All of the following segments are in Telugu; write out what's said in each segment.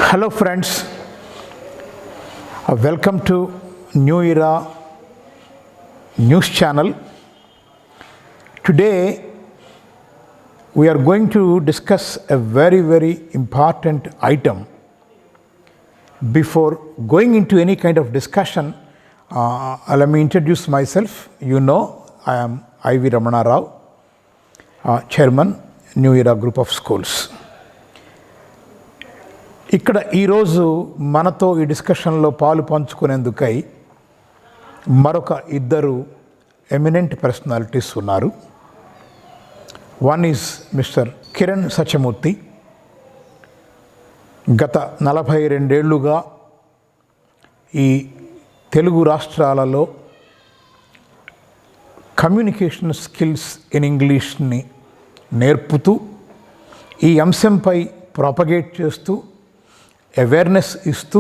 Hello friends, welcome to New Era News Channel. Today we are going to discuss a very important item. Before going into any kind of discussion, let me introduce myself. You know, I am I.V. Ramana Rao, Chairman, New Era Group of Schools. ఇక్కడ ఈరోజు మనతో ఈ డిస్కషన్లో పాలు పంచుకునేందుకై మరొక ఇద్దరు ఎమినెంట్ పర్సనాలిటీస్ ఉన్నారు. One is mister Kiran Satyamurthy. గత 42 ఏళ్లుగా ఈ తెలుగు రాష్ట్రాలలో కమ్యూనికేషన్ స్కిల్స్ ఇన్ ఇంగ్లీష్ని నేర్పుతూ ఈ అంశంపై ప్రాపగేట్ చేస్తూ అవేర్నెస్ ఇస్తూ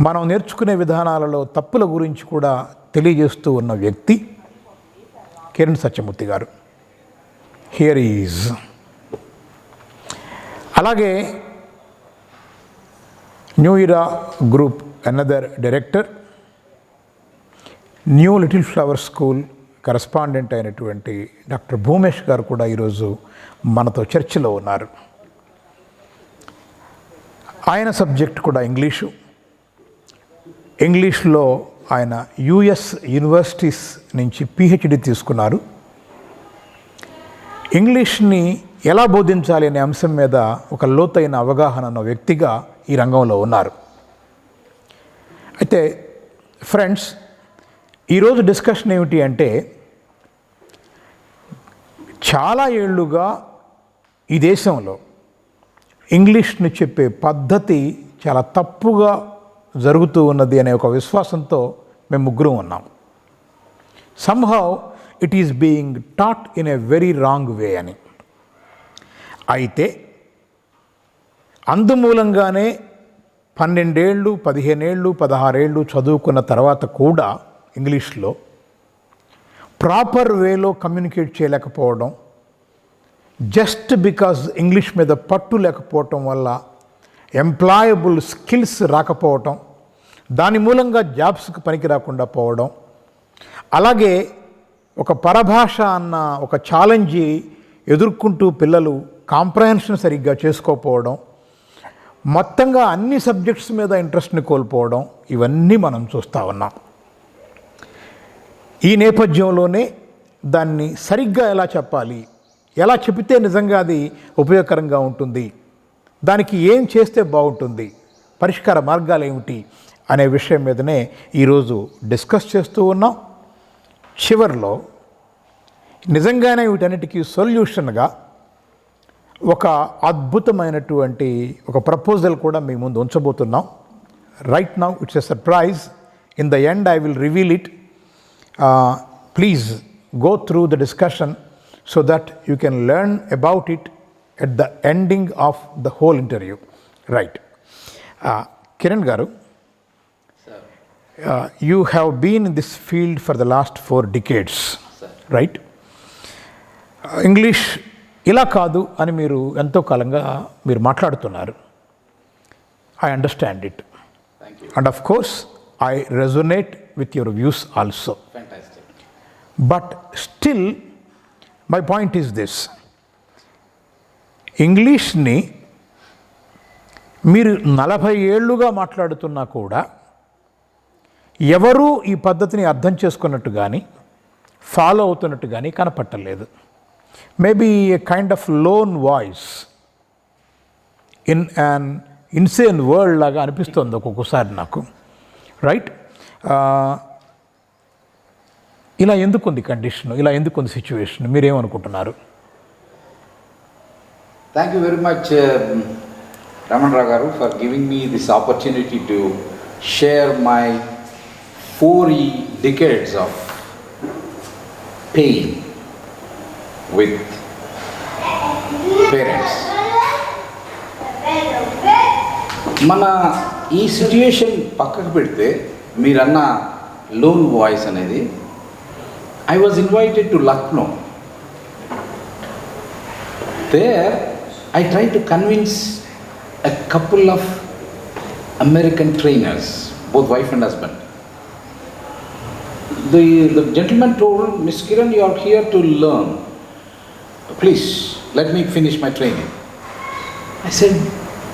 మనం నేర్చుకునే విధానాలలో తప్పుల గురించి కూడా తెలియజేస్తూ ఉన్న వ్యక్తి కిరణ్ సత్యమూర్తి గారు. Here is. అలాగే new era group another director, new little flower school correspondent అయినటువంటి డాక్టర్ భూమేష్ గారు కూడా ఈరోజు మనతో చర్చలో ఉన్నారు. ఆయన సబ్జెక్ట్ కూడా ఇంగ్లీష్లో ఆయన యుఎస్ యూనివర్సిటీస్ నుంచి పిహెచ్డి తీసుకున్నారు. ఇంగ్లీష్ని ఎలా బోధించాలి అనే అంశం మీద ఒక లోతైన అవగాహన ఉన్న వ్యక్తిగా ఈ రంగంలో ఉన్నారు. అయితే ఫ్రెండ్స్, ఈరోజు డిస్కషన్ ఏమిటి అంటే, చాలా ఏళ్ళుగా ఈ దేశంలో ఇంగ్లీష్ని చెప్పే పద్ధతి చాలా తప్పుగా జరుగుతూ ఉన్నది అనే ఒక విశ్వాసంతో మేము ముగ్గురం ఉన్నాం. Somehow it is being taught in a very wrong way అని. అయితే అందుమూలంగానే 12 ఏళ్ళు 15 ఏళ్ళు 16 ఏళ్ళు చదువుకున్న తర్వాత కూడా ఇంగ్లీష్లో ప్రాపర్ వేలో కమ్యూనికేట్ చేయలేకపోవడం, జస్ట్ బికాజ్ ఇంగ్లీష్ మీద పట్టు లేకపోవటం వల్ల ఎంప్లాయబుల్ స్కిల్స్ రాకపోవటం, దాని మూలంగా జాబ్స్కి పనికి రాకుండా పోవడం, అలాగే ఒక పరభాష అన్న ఒక ఛాలెంజ్ ఎదుర్కొంటూ పిల్లలు కాంప్రహెన్షన్ సరిగ్గా చేసుకోకపోవడం, మొత్తంగా అన్ని సబ్జెక్ట్స్ మీద ఇంట్రెస్ట్ని కోల్పోవడం, ఇవన్నీ మనం చూస్తూ ఉన్నాం. ఈ నేపథ్యంలోనే దాన్ని సరిగ్గా ఎలా చెప్పాలి, ఎలా చెబితే నిజంగా అది ఉపయోగకరంగా ఉంటుంది, దానికి ఏం చేస్తే బాగుంటుంది, పరిష్కార మార్గాలు ఏమిటి అనే విషయం మీదనే ఈరోజు డిస్కస్ చేస్తూ ఉన్నాం. చివరిలో నిజంగానే వీటన్నిటికీ సొల్యూషన్గా ఒక అద్భుతమైనటువంటి ఒక ప్రపోజల్ కూడా మీ ముందు ఉంచబోతున్నాం. Right now it's a surprise. In the end I will reveal it. Please go through the discussion so that you can learn about it at the ending of the whole interview. Right. Kiran garu, you have been in this field for the last 4 decades. Sir. Right? English ila kaadu ani meeru ento kalanga meer maatladutunnaru. I understand it. Thank you. And of course I resonate with your views also. Fantastic. But still my point is this. ఇంగ్లీష్ని మీరు 40 ఏళ్ళుగా మాట్లాడుతున్నా కూడా ఎవరూ ఈ పద్ధతిని అర్థం చేసుకున్నట్టు కానీ ఫాలో అవుతున్నట్టు కానీ కనపట్టలేదు. Maybe a kind of lone voice in an insane world లాగా అనిపిస్తుంది ఒక్కొక్కసారి నాకు. రైట్? ఇలా ఎందుకుంది కండిషన్, ఇలా ఎందుకుంది సిచ్యువేషన్, మీరేమనుకుంటున్నారు? Thank you very much, Raman Rao garu, for giving me this opportunity to share my 4 decades of pain with parents. మన ఈ సిచ్యుయేషన్ పక్కకు పెడితే మీరన్న లోన్ వాయిస్ అనేది, I was invited to Lucknow. There I tried to convince a couple of American trainers, both wife and husband. The gentleman told, Miss Kiran, you are here to learn. Please, let me finish my training. I said,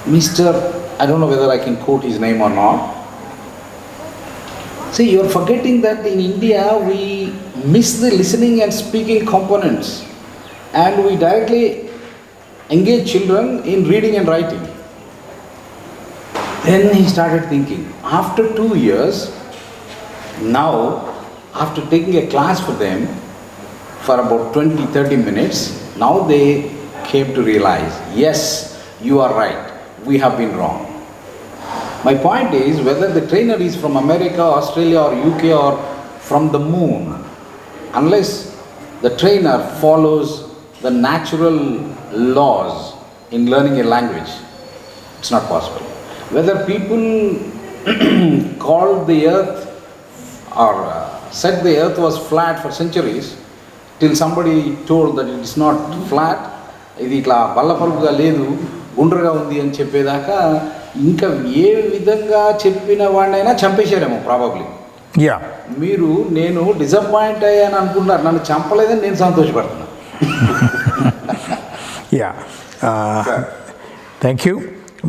Mr. I don't know whether I can quote his name or not. See, you are forgetting that in India we miss the listening and speaking components, and we directly engage children in reading and writing. Then he started thinking, after 2 years, now after taking a class for them for about 20-30 minutes, now they came to realize, yes, you are right, we have been wrong. My point is, whether the trainer is from America, Australia or UK or from the moon, unless the trainer follows the natural laws in learning a language, it's not possible. Whether people called the earth or said the earth was flat for centuries, till somebody told that it is not flat, ఇది ఇట్లా బల్లపరుపుగా లేదు, గుండ్రగా ఉంది అని చెప్పేదాకా ఇంకా ఏ విధంగా చెప్పిన వాడినైనా చంపేశారేమో ప్రాబబ్లీ. యా, మీరు నేను డిసప్పాయింట్ అయ్యాను అనుకుంటున్నారు, నన్ను చంపలేదని నేను సంతోషపడుతున్నా. Yeah, thank you.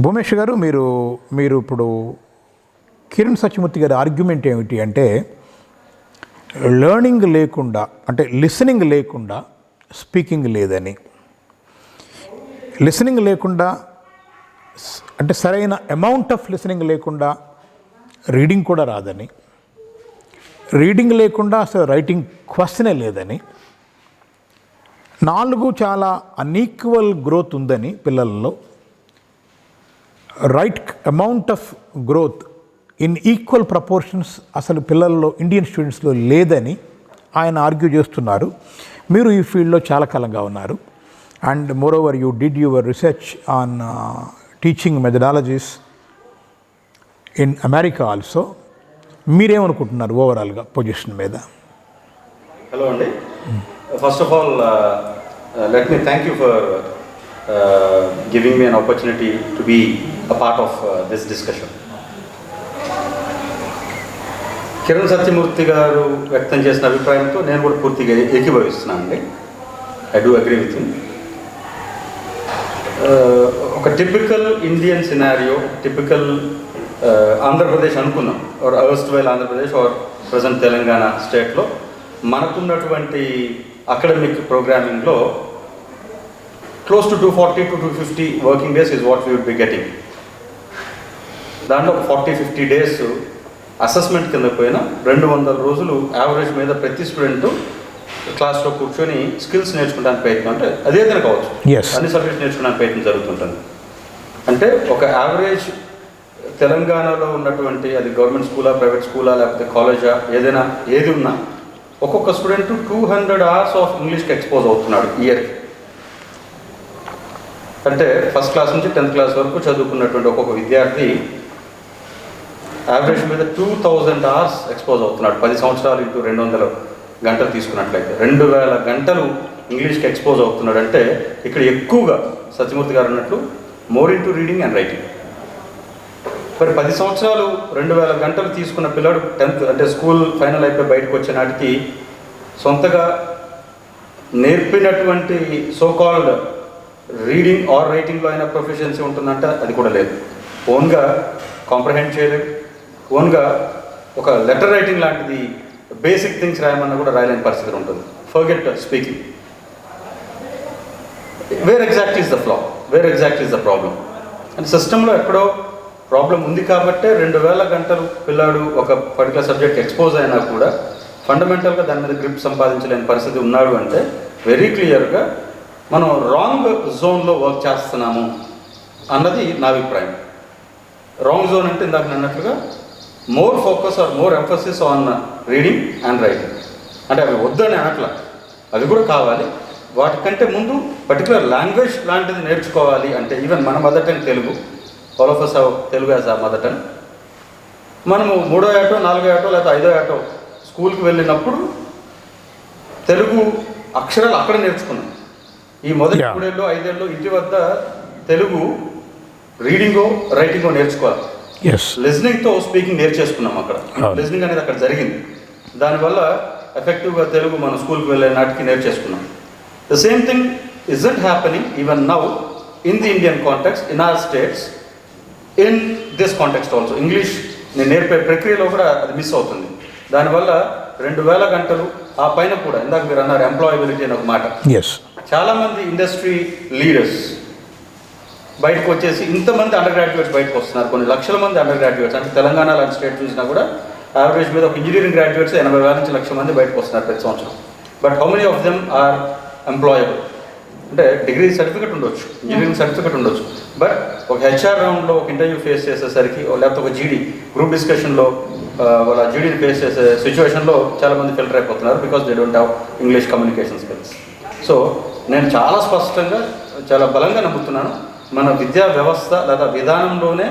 Bhumesh garu, మీరు ఇప్పుడు కిరణ్ సత్యమూర్తి గారి ఆర్గ్యుమెంట్ ఏమిటి అంటే, లెర్నింగ్ లేకుండా అంటే లిసనింగ్ లేకుండా స్పీకింగ్ లేదని, లిసనింగ్ లేకుండా అంటే సరైన అమౌంట్ ఆఫ్ లిసనింగ్ లేకుండా రీడింగ్ కూడా రాదని, రీడింగ్ లేకుండా అసలు రైటింగ్ క్వశ్చనే లేదని, 4 చాలా అన్ఈక్వల్ గ్రోత్ ఉందని పిల్లల్లో, right amount of growth in equal proportions అసలు పిల్లల్లో, ఇండియన్ స్టూడెంట్స్లో లేదని ఆయన ఆర్గ్యూ చేస్తున్నారు. మీరు ఈ ఫీల్డ్లో చాలా కాలంగా ఉన్నారు, and moreover you did your research on teaching methodologies in America also. మీరేమనుకుంటున్నారు ఓవరాల్గా పొజిషన్ మీద? హలో అండి, first of all let me thank you for giving me an opportunity to be a part of this discussion. Kiran Satyamurthy garu వ్యక్తం చేసిన అభిప్రాయంతో నేను కూడా పూర్తిగా ఏకీభవిస్తున్నానండి. I do agree with him. ఒక typical Indian scenario, typical Andhra Pradesh అనుకుందాం, or erstwhile Andhra Pradesh or present Telangana స్టేట్లో మనకున్నటువంటి అకాడమిక్ ప్రోగ్రామింగ్లో close to 240 to 250 working days is what we would be getting. దాంట్లో 40-50 డేస్ అసెస్మెంట్ కింద పోయిన 200 రోజులు యావరేజ్ మీద ప్రతి స్టూడెంట్ క్లాస్లో కూర్చొని స్కిల్స్ నేర్చుకోవడానికి ప్రయత్నం, అంటే అదేదైనా కావచ్చు, అన్ని సబ్జెక్ట్స్ నేర్చుకోవడానికి ప్రయత్నం జరుగుతుంటుంది. అంటే ఒక యావరేజ్ తెలంగాణలో ఉన్నటువంటి, అది గవర్నమెంట్ స్కూలా, ప్రైవేట్ స్కూలా, లేకపోతే కాలేజా, ఏదైనా ఏది ఉన్నా ఒక్కొక్క స్టూడెంట్ 200 hours ఆఫ్ ఇంగ్లీష్కి ఎక్స్పోజ్ అవుతున్నాడు ఇయర్కి. అంటే ఫస్ట్ క్లాస్ నుంచి 10th క్లాస్ వరకు చదువుకున్నటువంటి ఒక్కొక్క విద్యార్థి యావరేజ్ మీద 2000 hours ఎక్స్పోజ్ అవుతున్నాడు. 10 సంవత్సరాలు ఇంటూ 200 గంటలు తీసుకున్నట్లయితే 2000 గంటలు ఇంగ్లీష్కి ఎక్స్పోజ్ అవుతున్నాడు. అంటే ఇక్కడ ఎక్కువగా సత్యమూర్తి గారు అన్నట్లు more into reading and writing. మరి 10 సంవత్సరాలు 2000 గంటలు తీసుకున్న పిల్లాడు 10th అంటే స్కూల్ ఫైనల్ అయిపోయి బయటకు వచ్చే నాటికి సొంతగా నేర్పినటువంటి సోకాల్డ్ రీడింగ్ ఆర్ రైటింగ్లో అయినా ప్రొఫిషియన్సీ ఉంటుందంటే అది కూడా లేదు. ఓన్గా కాంప్రహెండ్ చేయలేదు, ఓన్గా ఒక లెటర్ రైటింగ్ లాంటిది బేసిక్ థింగ్స్ రాయమన్నా కూడా రాయలేని పరిస్థితి ఉంటుంది. Forget speaking. Where exact is the flaw, where exact is the problem? And సిస్టంలో ఎక్కడో ప్రాబ్లం ఉంది కాబట్టే 2000 గంటలు పిల్లాడు ఒక పర్టికులర్ సబ్జెక్ట్ ఎక్స్పోజ్ అయినా కూడా ఫండమెంటల్గా దాని మీద గ్రిప్ సంపాదించలేని పరిస్థితి ఉన్నాడు. అంటే వెరీ క్లియర్గా మనం రాంగ్ జోన్లో వర్క్ చేస్తున్నాము అన్నది నా అభిప్రాయం. రాంగ్ జోన్ అంటే ఇందాక అన్నట్లుగా more focus or more emphasis on reading and writing. అంటే అవి వద్దని అనట్లా, అవి కూడా కావాలి. వాటికంటే ముందు పర్టికులర్ లాంగ్వేజ్ లాంటిది నేర్చుకోవాలి. అంటే ఈవెన్ మన mother tongue Telugu, all of us have Telugu as ఆ మదర్ టంగ్. మనము 3వ ఏటో 4వ ఏటో లేదా 5వ ఏటో స్కూల్కి వెళ్ళినప్పుడు తెలుగు అక్షరాలు అక్కడ నేర్చుకున్నాం. ఈ మొదటి 3 ఏళ్ళు 5 ఏళ్ళు ఇంటి వద్ద తెలుగు రీడింగో రైటింగో నేర్చుకోవాలి. ఎస్, లిజనింగ్తో స్పీకింగ్ నేర్చేసుకున్నాం అక్కడ. లిజనింగ్ అనేది అక్కడ జరిగింది. దానివల్ల ఎఫెక్టివ్గా తెలుగు మనం స్కూల్కి వెళ్ళే నాటికి నేర్చేసుకున్నాం. The same thing isn't happening even now in the Indian context, in our states, in this context also. English నేను నేర్పే ప్రక్రియలో కూడా అది మిస్ అవుతుంది. దానివల్ల 2000 గంటలు ఆ పైన కూడా ఇందాక మీరు అన్నారు ఎంప్లాయబిలిటీ అని ఒక మాట. ఎస్, చాలామంది ఇండస్ట్రీ లీడర్స్ బయటకు వచ్చేసి ఇంతమంది అండర్ గ్రాడ్యుయేట్స్ బయటకు వస్తున్నారు. కొన్ని లక్షల మంది అండర్ గ్రాడ్యుయేట్స్, అంటే తెలంగాణ లాంటి స్టేట్ చూసినా కూడా యావరేజ్ మీద ఒక ఇంజనీరింగ్ గ్రాడ్యుయేట్స్ 80,000 నుంచి 1,00,000 మంది బయటకు వస్తున్నారు ప్రతి సంవత్సరం. But how many of them are employable? అంటే డిగ్రీ సర్టిఫికెట్ ఉండొచ్చు, ఇంజనీరింగ్ సర్టిఫికెట్ ఉండొచ్చు, బట్ ఒక హెచ్ఆర్ రౌండ్లో ఒక ఇంటర్వ్యూ ఫేస్ చేసేసరికి, లేకపోతే ఒక జీడీ గ్రూప్ డిస్కషన్లో వాళ్ళ జీడీని ఫేస్ చేసే సిచ్యువేషన్లో చాలామంది ఫిల్టర్ అయిపోతున్నారు because they don't have English communication skills. So నేను చాలా స్పష్టంగా చాలా బలంగా నమ్ముతున్నాను, మన విద్యా వ్యవస్థ లేదా విధానంలోనే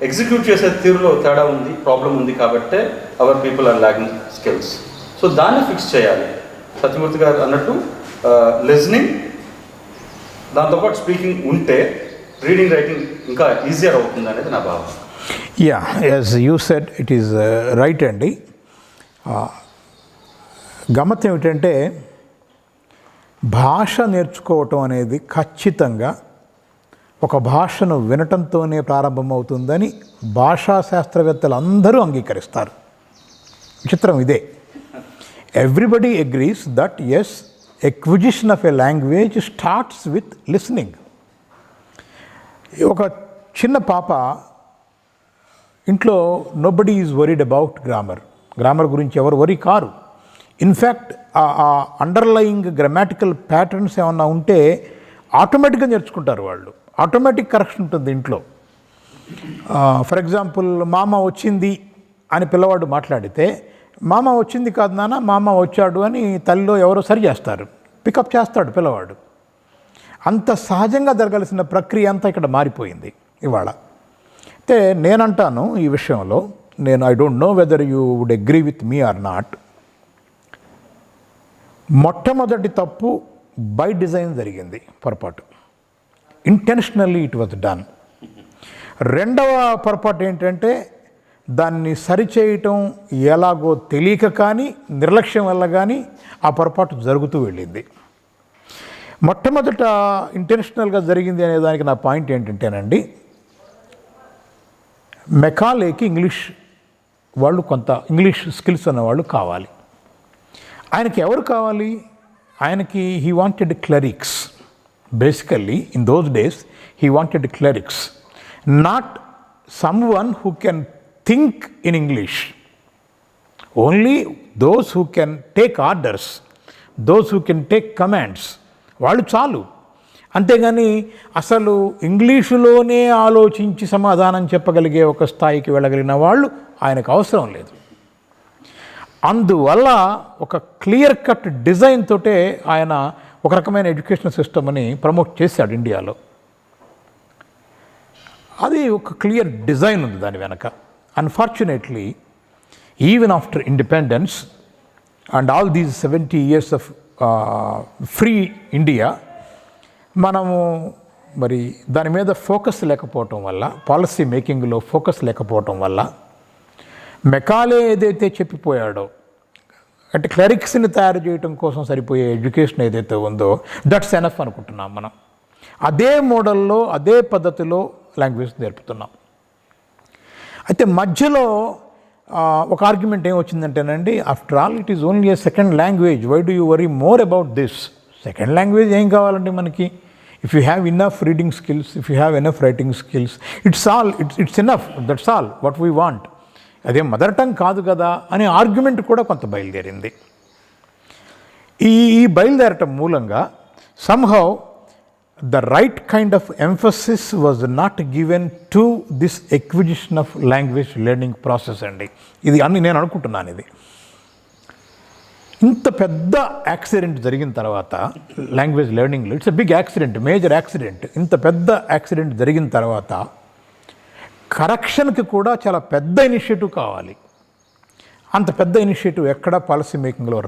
ఎగ్జిక్యూట్ చేసే తీరులో తేడా ఉంది, ప్రాబ్లం ఉంది. కాబట్టే our people are lacking skills. So దాన్ని ఫిక్స్ చేయాలి. సత్యమూర్తి గారు అన్నట్టు లిజనింగ్ దాంతోపాటు స్పీకింగ్ ఉంటే రీడింగ్ రైటింగ్ ఇంకా ఈజియర్ అవుతుంది అనేది నా భావన. Yeah, as you said it is right అండి. గమ్మత్ ఏమిటంటే భాష నేర్చుకోవటం అనేది ఖచ్చితంగా ఒక భాషను వినటంతోనే ప్రారంభమవుతుందని భాషా శాస్త్రవేత్తలు అందరూ అంగీకరిస్తారు. విచిత్రం ఇదే. Everybody agrees that yes, acquisition of a language starts with listening. ఒక చిన్న పాప ఇంట్లో nobody is worried about grammar గురించి ఎవరు వరీ కారు. ఇన్ఫ్యాక్ట్ ఆ అండర్లయింగ్ గ్రామాటికల్ ప్యాటర్న్స్ ఏమన్నా ఉంటే ఆటోమేటిక్గా నేర్చుకుంటారు వాళ్ళు. ఆటోమేటిక్ కరెక్షన్ ఉంటుంది ఇంట్లో. ఫర్ ఎగ్జాంపుల్, మామ వచ్చింది అని పిల్లవాడు మాట్లాడితే మామ వచ్చింది కాదు నాన్న, మామ వచ్చాడు అని తల్లిలో ఎవరో సరి చేస్తారు, పికప్ చేస్తాడు పిల్లవాడు. అంత సహజంగా జరగాల్సిన ప్రక్రియ అంతా ఇక్కడ మారిపోయింది ఇవాళ. అయితే నేనంటాను ఈ విషయంలో, I don't know whether you would agree with me or not, మొట్టమొదటి తప్పు బై డిజైన్ జరిగింది, పొరపాటు. Intentionally it was done. రెండవ పొరపాటు ఏంటంటే దాన్ని సరిచేయటం ఎలాగో తెలియక కానీ నిర్లక్ష్యం వల్ల కానీ ఆ పొరపాటు జరుగుతూ వెళ్ళింది. మొట్టమొదట ఇంటెన్షనల్గా జరిగింది అనే దానికి నా పాయింట్ ఏంటంటేనండి, మెకాలేకి ఇంగ్లీష్ వాళ్ళు, కొంత ఇంగ్లీష్ స్కిల్స్ ఉన్నవాళ్ళు కావాలి. ఆయనకి ఎవరు కావాలి? ఆయనకి he wanted clerics. Basically in those days he wanted clerics, not someone who can think in English. Only those who can take orders, those who can take commands, వాళ్ళు చాలు. అంతేగాని అసలు ఇంగ్లీషులోనే ఆలోచించి సమాధానం చెప్పగలిగే ఒక స్థాయికి వెళ్ళగలిగిన వాళ్ళు ఆయనకు అవసరం లేదు. అందువల్ల ఒక క్లియర్ కట్ డిజైన్ తోటే ఆయన ఒక రకమైన ఎడ్యుకేషన్ సిస్టమ్ని ప్రమోట్ చేశాడు ఇండియాలో. అది ఒక క్లియర్ డిజైన్ ఉంది దాని వెనక. Unfortunately even after independence and all these 70 years of free India, మనము మరి దాని మీద ఫోకస్ లేకపోవటం వల్ల, పాలసీ మేకింగ్లో ఫోకస్ లేకపోవటం వల్ల, మెకాలే ఏదైతే చెప్పిపోయాడో, అంటే క్లరిక్స్ని తయారు చేయడం కోసం సరిపోయే ఎడ్యుకేషన్ ఏదైతే ఉందో దట్స్ ఎనఫ్ అనుకుంటున్నాం మనం. అదే మోడల్లో అదే పద్ధతిలో లాంగ్వేజ్ నేర్పుతున్నాం. అయితే మధ్యలో ఒక ఆర్గ్యుమెంట్ ఏమొచ్చిందంటేనండి, after all it is only a second language, why do you worry more about this? Second language ఏం కావాలండి మనకి? If you have enough reading skills, if you have enough writing skills, it's enough, that's all what we want. అదే మదర్ టంగ్ కాదు కదా అనే ఆర్గ్యుమెంట్ కూడా కొంత బయలుదేరింది. ఈ బయలుదేరటం మూలంగా somehow the right kind of emphasis was not given to this acquisition of language learning process అండి. ఇది అన్ని నేను అనుకుంటున్నాను. ఇది ఇంత పెద్ద యాక్సిడెంట్ జరిగిన తర్వాత లాంగ్వేజ్ లెర్నింగ్లో, it's a big accident, major accident. ఇంత పెద్ద యాక్సిడెంట్ జరిగిన తర్వాత కరెక్షన్కి కూడా చాలా పెద్ద ఇనిషియేటివ్ కావాలి. అంత పెద్ద ఇనిషియేటివ్ ఎక్కడా పాలసీ మేకింగ్లో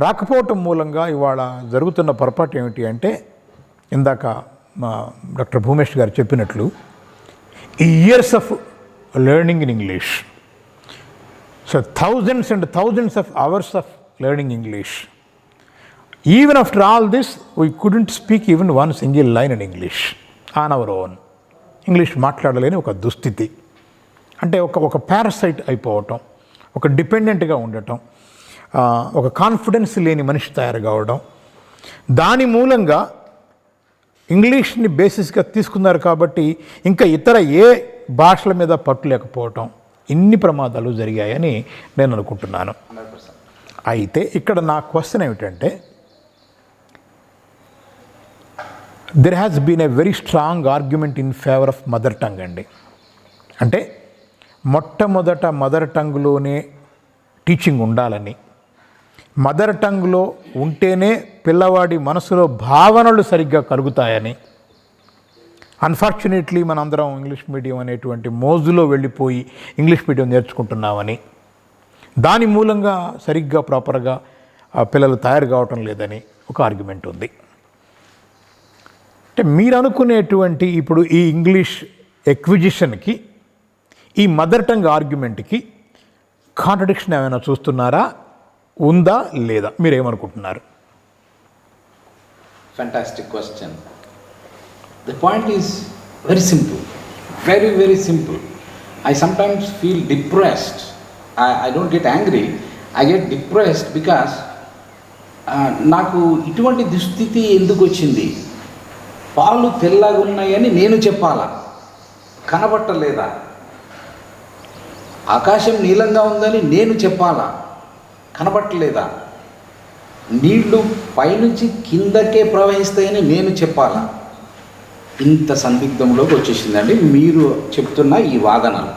రాకపోవటం మూలంగా ఇవాళ జరుగుతున్న పొరపాటు ఏమిటి అంటే, ఇందాక మా డాక్టర్ భూమేష్ గారు చెప్పినట్లు years of learning in English. So thousands and thousands of hours of learning English. Even after all this, we couldn't speak even one single line in English on our own. English మాట్లాడలేని ఒక దుస్థితి, అంటే ఒక పారాసైట్ అయిపోవటం, ఒక డిపెండెంట్గా ఉండటం, ఒక కాన్ఫిడెన్స్ లేని మనిషి తయారు కావడం. దాని మూలంగా ఇంగ్లీష్ని బేసిస్గా తీసుకున్నారు కాబట్టి ఇంకా ఇతర ఏ భాషల మీద పట్టు లేకపోవటం, ఇన్ని ప్రమాదాలు జరిగాయని నేను అనుకుంటున్నాను. అయితే ఇక్కడ నా క్వశ్చన్ ఏమిటంటే, there has been a very strong argument in favour of mother tongue అండి. అంటే మొట్టమొదట మదర్ టంగ్లోనే టీచింగ్ ఉండాలని, మదర్ టంగ్లో ఉంటేనే పిల్లవాడి మనసులో భావనలు సరిగ్గా కలుగుతాయని. అన్ఫార్చునేట్లీ మనందరం ఇంగ్లీష్ మీడియం అనేటువంటి మోజులో వెళ్ళిపోయి ఇంగ్లీష్ మీడియం నేర్చుకుంటున్నామని, దాని మూలంగా సరిగ్గా ప్రాపర్గా పిల్లలు తయారు కావటం లేదని ఒక ఆర్గ్యుమెంట్ ఉంది. అంటే మీరు అనుకునేటువంటి ఇప్పుడు ఈ ఇంగ్లీష్ ఎక్విజిషన్కి, ఈ మదర్ టంగ్ ఆర్గ్యుమెంట్కి కాంట్రడిక్షన్ ఏమైనా చూస్తున్నారా, ఉందా లేదా, మీరేమనుకుంటున్నారు? Fantastic question. The point is very simple, very, very simple. I sometimes feel depressed. I don't get angry, I get depressed because నాకు ఇటువంటి దుస్థితి ఎందుకు వచ్చింది? పాలు తెల్లగా ఉన్నాయని నేను చెప్పాలా? కనబట్టలేదా? ఆకాశం నీలంగా ఉందని నేను చెప్పాలా? కనబట్టలేదా? నీళ్లు పైనుంచి కిందకే ప్రవహిస్తాయని నేను చెప్పాలా? ఇంత సందిగ్ధంలోకి వచ్చేసిందండి మీరు చెప్తున్న ఈ వాదనలు.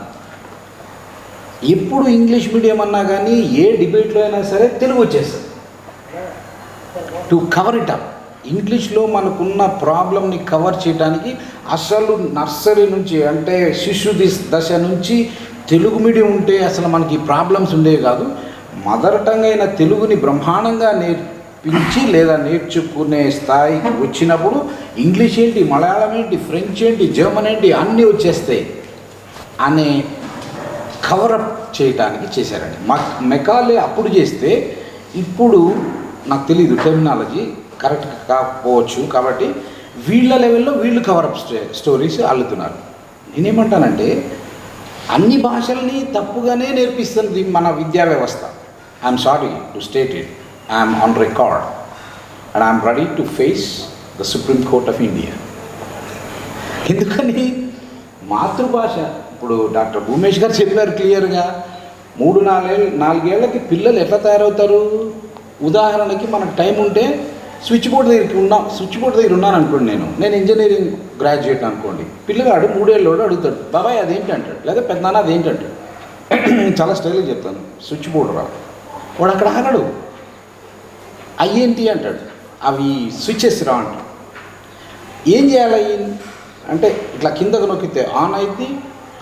ఎప్పుడు ఇంగ్లీష్ మీడియం అన్నా కానీ ఏ డిబేట్లో అయినా సరే తెలుగు వచ్చేస్తుంది టు కవర్ ఇట్ అప్. ఇంగ్లీష్లో మనకున్న ప్రాబ్లమ్ని కవర్ చేయడానికి అసలు నర్సరీ నుంచి, అంటే శిశు దశ నుంచి తెలుగు మీడియం ఉంటే అసలు మనకి ప్రాబ్లమ్స్ ఉండేవి కాదు. మదర్ టంగ్ అయిన తెలుగుని బ్రహ్మాండంగా నేర్పించి లేదా నేర్చుకునే స్థాయికి వచ్చినప్పుడు ఇంగ్లీష్ ఏంటి, మలయాళం ఏంటి, ఫ్రెంచ్ ఏంటి, జర్మన్ ఏంటి అన్నీ వచ్చేస్తాయి అనే కవరప్ చేయడానికి చేశారండి. మెకాలే అప్పుడు చేస్తే, ఇప్పుడు నాకు తెలీదు టెర్మినాలజీ కరెక్ట్ కాకపోవచ్చు, కాబట్టి వీళ్ళ లెవెల్లో వీళ్ళు కవరప్ స్టోరీస్ అల్లుతున్నారు. నేనేమంటానంటే అన్ని భాషల్ని తప్పుగానే నేర్పిస్తుంది మన విద్యా వ్యవస్థ. I'm sorry to state it, I'm on record and I'm ready to face the supreme court of India. ఎందుకని మాతృభాష, ఇప్పుడు డాక్టర్ భూమేష్ గారు చెప్పారు క్లియర్గా, 3-4 ఏళ్ళకి పిల్లలు ఎట్లా తయారవుతారు? ఉదాహరణకి మనకు టైం ఉంటే స్విచ్ బోర్డ్ దగ్గర ఉన్నాను అనుకోండి, నేను ఇంజనీరింగ్ గ్రాడ్యుయేట్ అనుకోండి, పిల్లగాడు 3 ఏళ్ళోడు అడుగుతాడు, బాబాయ్ అదేంటి అంటాడు, లేదా పెద్దనాన్న అదేంటి అంటాడు. చాలా స్టైల్గా చెప్తాను, స్విచ్ బోర్డు రా, వాడు అక్కడ ఆగడు, అయ్యేంటి అంటాడు, అవి స్విచెస్ రా అంటాడు. ఏం చేయాలి అంటే ఇట్లా కిందకు నొక్కితే ఆన్ అయింది,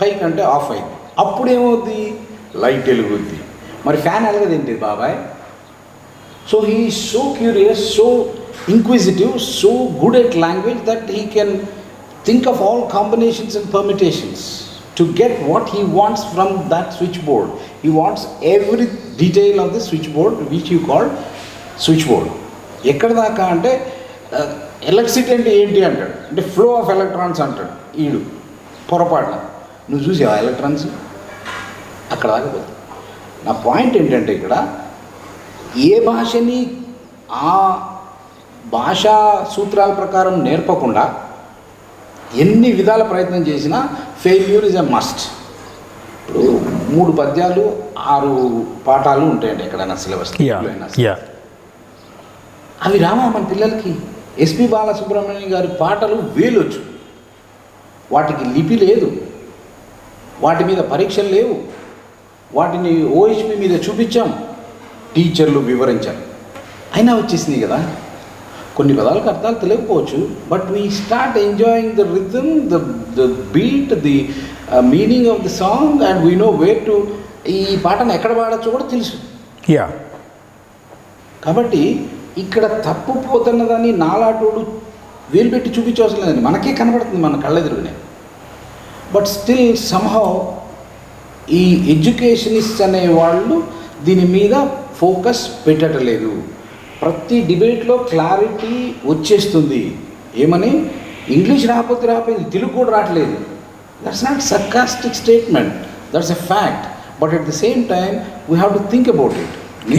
పైకి అంటే ఆఫ్ అయింది, అప్పుడేమవుద్ది, లైట్ వెలుగుద్ది. మరి ఫ్యాన్ ఎలగదేంటి బాబాయ్? So he is so curious, so inquisitive, so good at language that he can think of all combinations and permutations to get what he wants from that switchboard. He wants every detail of the switchboard, which you call switchboard. ఎక్కడి దాకా అంటే ఎలక్ట్రిసిటీ అంటే ఏంటి అంటాడు, అంటే ఫ్లో ఆఫ్ ఎలక్ట్రాన్స్ అంటాడు. ఈడు పొరపాటున నువ్వు చూసావా ఎలక్ట్రాన్స్? అక్కడ దాకా పోతుంది. నా పాయింట్ ఏంటంటే ఇక్కడ ఏ భాషని ఆ భాషా సూత్రాల ప్రకారం నేర్పకుండా ఎన్ని విధాల ప్రయత్నం చేసినా ఫెయిల్యూర్ ఇస్ ఎ మస్ట్. ఇప్పుడు 3 పద్యాలు 6 పాఠాలు ఉంటాయండి ఎక్కడైనా సిలబస్. అవి రామా మన పిల్లలకి? ఎస్పి బాలసుబ్రహ్మణ్యం గారి పాటలు వేలొచ్చు, వాటికి లిపి లేదు, వాటి మీద పరీక్షలు లేవు, వాటిని ఓహెచ్పి మీద చూపించాం, టీచర్లు వివరించారు, అయినా వచ్చేసినాయి కదా. కొన్ని పదాలకు అర్థాలు తెలియకపోవచ్చు, but we start enjoying the rhythm, the beat, the meaning of the song, and we know where to, ఈ పాటను ఎక్కడ పాడచ్చో కూడా తెలుసు. కాబట్టి ఇక్కడ తప్పు పోతున్నదని నాలాటోడు వేలు పెట్టి చూపించవసరం లేదండి, మనకే కనబడుతుంది మన కళ్ళెదురుగానే. బట్ స్టిల్ సమ్హౌ ఈ ఎడ్యుకేషనిస్ట్ అనే వాళ్ళు దీని మీద ఫోకస్ పెట్టట్లేదు. ప్రతి డిబేట్లో క్లారిటీ వచ్చేస్తుంది. ఏమని? ఇంగ్లీష్ రాకపోయింది, తెలుగు కూడా రావట్లేదు. That's not sarcastic statement, that's a fact. But at the same time we have to think about it.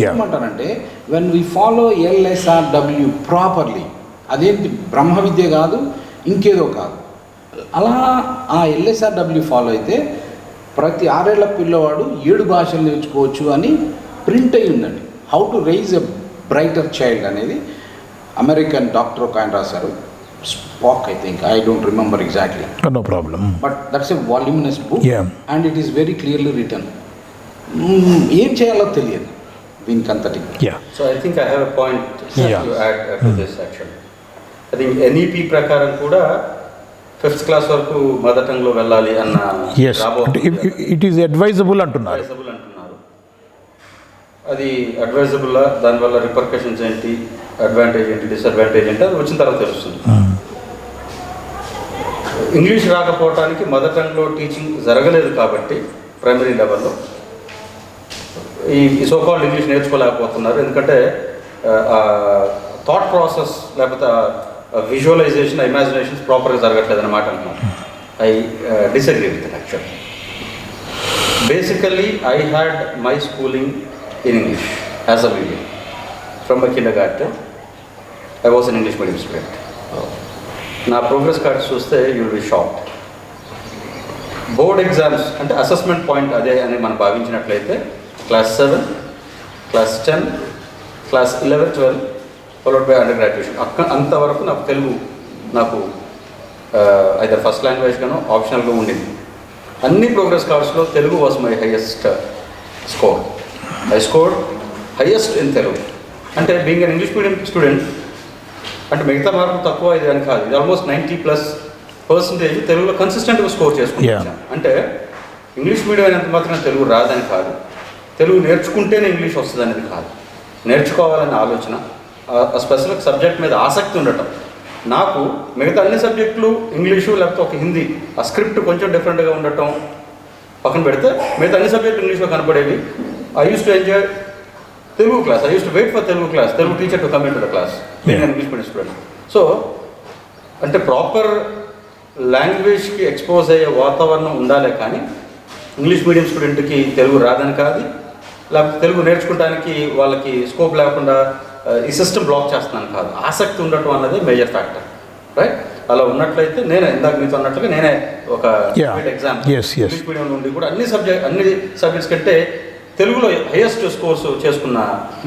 ఏమంటారంటే when we follow LSRW properly, అదేంటి బ్రహ్మ విద్య కాదు, ఇంకేదో కాదు, అలా ఆ LSRW ఫాలో అయితే ప్రతి 6 ఏళ్ల పిల్లవాడు 7 భాషలు నేర్చుకోవచ్చు అని ప్రింట్ అయి ఉందండి. How to raise a brighter child అనేది అమెరికన్ డాక్టర్ ఒక ఆయన రాశారు, Spock I think, I don't remember exactly. No problem. But that's a voluminous book and it is very clearly return. ఏం చేయాలో తెలియదు దీనికి అంతటికి. So I think I have a point to add to this actually. I think NEP ప్రకారం కూడా 5th క్లాస్ వరకు మదర్ టంగ్లో వెళ్ళాలి అన్న ఇట్ ఈస్ అడ్వైజబుల్ అంటున్నారు. అది అడ్వైజబుల్లా, దానివల్ల రిపర్కషన్స్ ఏంటి, అడ్వాంటేజ్ ఏంటి, డిసడ్వాంటేజ్ ఏంటి, అది వచ్చిన తర్వాత తెలుస్తుంది. ఇంగ్లీష్ రాకపోవటానికి మదర్ టంగ్లో టీచింగ్ జరగలేదు కాబట్టి ప్రైమరీ లెవెల్లో ఈ సోకాల్డ్ ఇంగ్లీష్ నేర్చుకోలేకపోతున్నారు. ఎందుకంటే థాట్ ప్రాసెస్ లేకపోతే విజువలైజేషన్, ఇమాజినేషన్స్ ప్రాపర్గా జరగట్లేదు అన్నమాట అంటున్నారు. I disagree with it actually. Basically I had my schooling in English as a medium. From my kindergarten, I was an English medium student. నా ప్రోగ్రెస్ కార్డ్స్ చూస్తే you will be shocked. Board exams అంటే అసెస్మెంట్ పాయింట్ అదే అని మనం భావించినట్లయితే class 7, class 10, class 11, 12 followed by under graduation, అంతవరకు నాకు ఐదర్ ఫస్ట్ లాంగ్వేజ్గానో ఆప్షనల్గా ఉండింది. అన్ని ప్రోగ్రెస్ కార్డ్స్లో Telugu was my highest score. I scored highest in Telugu. అంటే being an English medium student అంటే మిగతా మార్కులు తక్కువ ఇది అని కాదు, ఇది ఆల్మోస్ట్ 90+% తెలుగులో కన్సిస్టెంట్గా స్కోర్ చేసుకుంటాను. అంటే ఇంగ్లీష్ మీడియం అయినంత మాత్రం తెలుగు రాదని కాదు, తెలుగు నేర్చుకుంటేనే ఇంగ్లీష్ వస్తుంది అనేది కాదు, నేర్చుకోవాలనే ఆలోచన, ఆ స్పెసిఫిక్ సబ్జెక్ట్ మీద ఆసక్తి ఉండటం. నాకు మిగతా అన్ని సబ్జెక్టులు ఇంగ్లీషు లేకపోతే ఒక హిందీ ఆ స్క్రిప్ట్ కొంచెం డిఫరెంట్గా ఉండటం పక్కన పెడితే మిగతా అన్ని సబ్జెక్టులు ఇంగ్లీష్లో కనపడేవి. I used to enjoy Telugu class. I used to wait for Telugu class, Telugu teacher to come into the class, being an English medium student. So, అంటే ప్రాపర్ లాంగ్వేజ్కి ఎక్స్పోజ్ అయ్యే వాతావరణం ఉండాలే కానీ ఇంగ్లీష్ మీడియం స్టూడెంట్కి తెలుగు రాదని కాదు, లేకపోతే తెలుగు నేర్చుకోవడానికి వాళ్ళకి స్కోప్ లేకుండా ఈ సిస్టమ్ బ్లాక్ చేస్తున్నాను కాదు. ఆసక్తి ఉండటం అన్నది మేజర్ ఫ్యాక్టర్, రైట్? అలా ఉన్నట్లయితే నేనే ఇందాక మీతో అన్నట్లుగా నేనే ఒక ఎగ్జాంపుల్. ఇంగ్లీష్ మీడియం నుండి కూడా అన్ని సబ్జెక్ట్స్ కంటే తెలుగులో హైయెస్ట్ స్కోర్స్ చేసుకున్న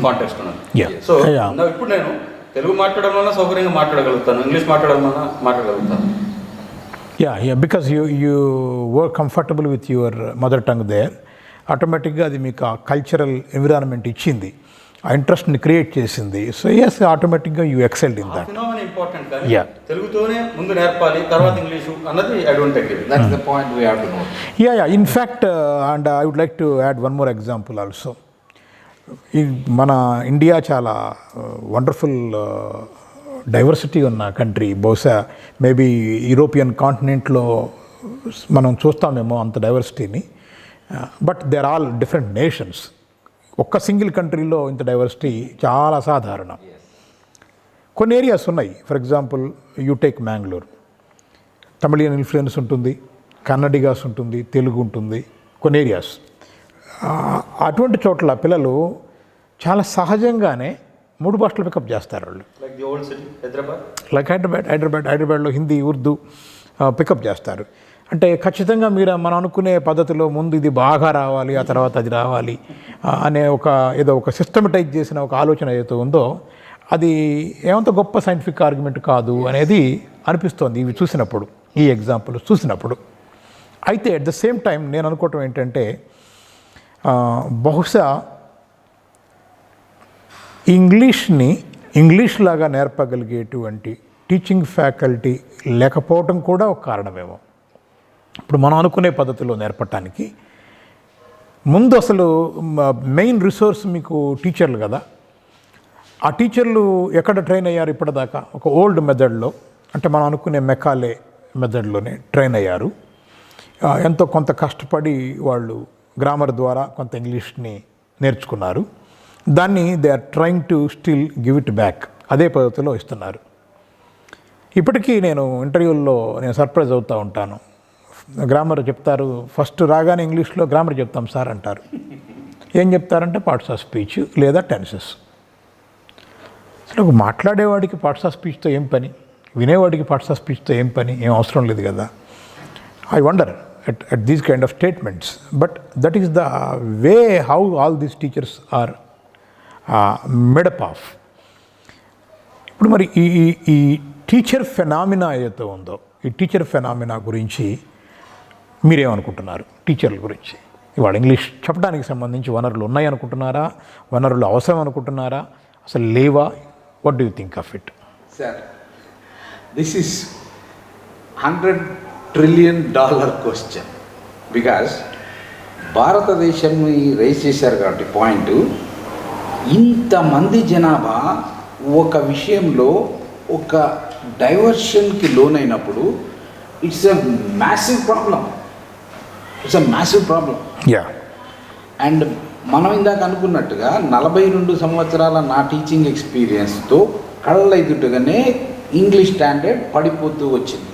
కాంటెక్స్ట్ ఉన్నది. సో ఇప్పుడు నేను తెలుగు మాట్లాడడం వల్ల సౌకర్యంగా మాట్లాడగలుగుతాను, ఇంగ్లీష్ మాట్లాడడం వల్ల మాట్లాడగలుగుతాను. Because you were comfortable with your mother tongue there, ఆటోమేటిక్గా అది మీకు ఆ కల్చరల్ ఎన్విరాన్మెంట్ ఇచ్చింది, ఆ ఇంట్రెస్ట్ని క్రియేట్ చేసింది. సో ఎస్, ఆటోమేటిక్గా you excelled in that. Important కానీ తెలుగుతోనే ముందు నేర్పాలి, తర్వాత ఇంగ్లీషు అన్నది I don't agree. That's the point we have to know. In fact and I would like to add one more example also. మన ఇండియా చాలా వండర్ఫుల్ డైవర్సిటీ ఉన్న కంట్రీ. బహుశా మేబీ యూరోపియన్ కాంటినెంట్లో మనం చూస్తామేమో అంత డైవర్సిటీని. But they are all different nations. ఒక్క సింగిల్ కంట్రీలో ఇంత డైవర్సిటీ చాలా సాధారణం. కొన్ని ఏరియాస్ ఉన్నాయి. For example you take Mangalore, Tamilian influence ఉంటుంది, కన్నడిగాస్ ఉంటుంది, తెలుగు ఉంటుంది, కొన్ని ఏరియాస్. అటువంటి చోట్ల పిల్లలు చాలా సహజంగానే 3 భాషలు పికప్ చేస్తారు వాళ్ళు. లైక్ హైదరాబాద్లో హిందీ, ఉర్దూ పికప్ చేస్తారు. అంటే ఖచ్చితంగా మనం అనుకునే పద్ధతిలో ముందు ఇది బాగా రావాలి, ఆ తర్వాత అది రావాలి అనే ఏదో ఒక సిస్టమటైజ్ చేసిన ఒక ఆలోచన ఏదైతే ఉందో అది ఏమంత గొప్ప సైంటిఫిక్ ఆర్గ్యుమెంట్ కాదు అనేది అనిపిస్తోంది ఇవి చూసినప్పుడు, ఈ ఎగ్జాంపుల్ చూసినప్పుడు. అయితే అట్ ద సేమ్ టైం నేను అనుకోవటం ఏంటంటే బహుశా ఇంగ్లీష్ లాగా నేర్పగలిగేటువంటి టీచింగ్ ఫ్యాకల్టీ లేకపోవటం కూడా ఒక కారణమేమో. ఇప్పుడు మనం అనుకునే పద్ధతిలో నేర్పటానికి ముందు అసలు మెయిన్ రిసోర్స్ మీకు టీచర్లు కదా. ఆ టీచర్లు ఎక్కడ ట్రైన్ అయ్యారు ఇప్పటిదాకా? ఒక ఓల్డ్ మెథడ్లో అంటే మనం అనుకునే మెకాలే మెథడ్లోనే ట్రైన్ అయ్యారు. ఎంతో కొంత కష్టపడి వాళ్ళు గ్రామర్ ద్వారా కొంత ఇంగ్లీష్ని నేర్చుకున్నారు. దాన్ని they are trying to still give it back, అదే పద్ధతిలో ఇస్తున్నారు. ఇప్పటికీ నేను ఇంటర్వ్యూల్లో నేను సర్ప్రైజ్ అవుతూ ఉంటాను. గ్రామర్ చెప్తారు, ఫస్ట్ రాగానే ఇంగ్లీష్లో గ్రామర్ చెప్తాం సార్ అంటారు. ఏం చెప్తారంటే పార్ట్స్ ఆఫ్ స్పీచ్ లేదా టెన్సెస్. అసలు మాట్లాడేవాడికి పార్ట్స్ ఆఫ్ స్పీచ్తో ఏం పని, వినేవాడికి పార్ట్స్ ఆఫ్ స్పీచ్తో ఏం పని, ఏం అవసరం లేదు కదా. I wonder at these kind of statements, but that is the way how all these teachers are made up of. ఇప్పుడు మరి ఈ టీచర్ ఫెనామినా ఏదైతే ఉందో, ఈ టీచర్ ఫెనామినా గురించి మీరేమనుకుంటున్నారు? టీచర్ల గురించి ఇవాళ ఇంగ్లీష్ చెప్పడానికి సంబంధించి వనరులు ఉన్నాయి అనుకుంటున్నారా, వనరులు అవసరం అనుకుంటున్నారా, అసలు లేవా? What do you think of it? Sir, this is $100 trillion question. Because భారతదేశంని రైజ్ చేశారు కాబట్టి పాయింట్, ఇంతమంది జనాభా ఒక విషయంలో ఒక డైవర్షన్కి లోనైనప్పుడు it's a massive problem. Yeah. And మనం ఇందాక అనుకున్నట్టుగా 42 సంవత్సరాల నా టీచింగ్ ఎక్స్పీరియన్స్తో కళ్ళ ఎదుటగానే ఇంగ్లీష్ స్టాండర్డ్ పడిపోతూ వచ్చింది.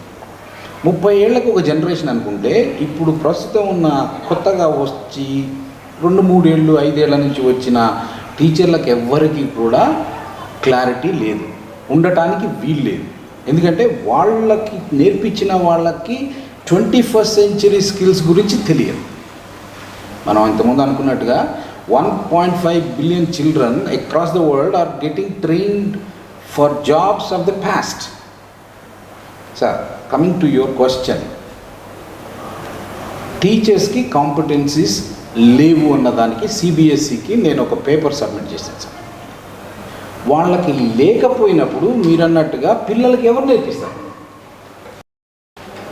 30 ఏళ్ళకు ఒక జనరేషన్ అనుకుంటే, ఇప్పుడు ప్రస్తుతం ఉన్న కొత్తగా వచ్చి 2-3 ఏళ్ళు 5 ఏళ్ళ నుంచి వచ్చిన టీచర్లకు ఎవ్వరికి కూడా క్లారిటీ లేదు, ఉండటానికి వీలు లేదు. ఎందుకంటే వాళ్ళకి నేర్పించిన వాళ్ళకి 21st century స్కిల్స్ గురించి తెలియదు. మనం ఇంతకుముందు అనుకున్నట్టుగా 1.5 billion children across the world are getting trained for jobs of the past. Sir, coming to your question, టీచర్స్కి కాంపిటెన్సీస్ లేవు అన్నదానికి సిబిఎస్ఈకి నేను ఒక పేపర్ సబ్మిట్ చేశాను సార్. వాళ్ళకి లేకపోయినప్పుడు మీరు అన్నట్టుగా పిల్లలకి ఎవరు నేర్పిస్తారు?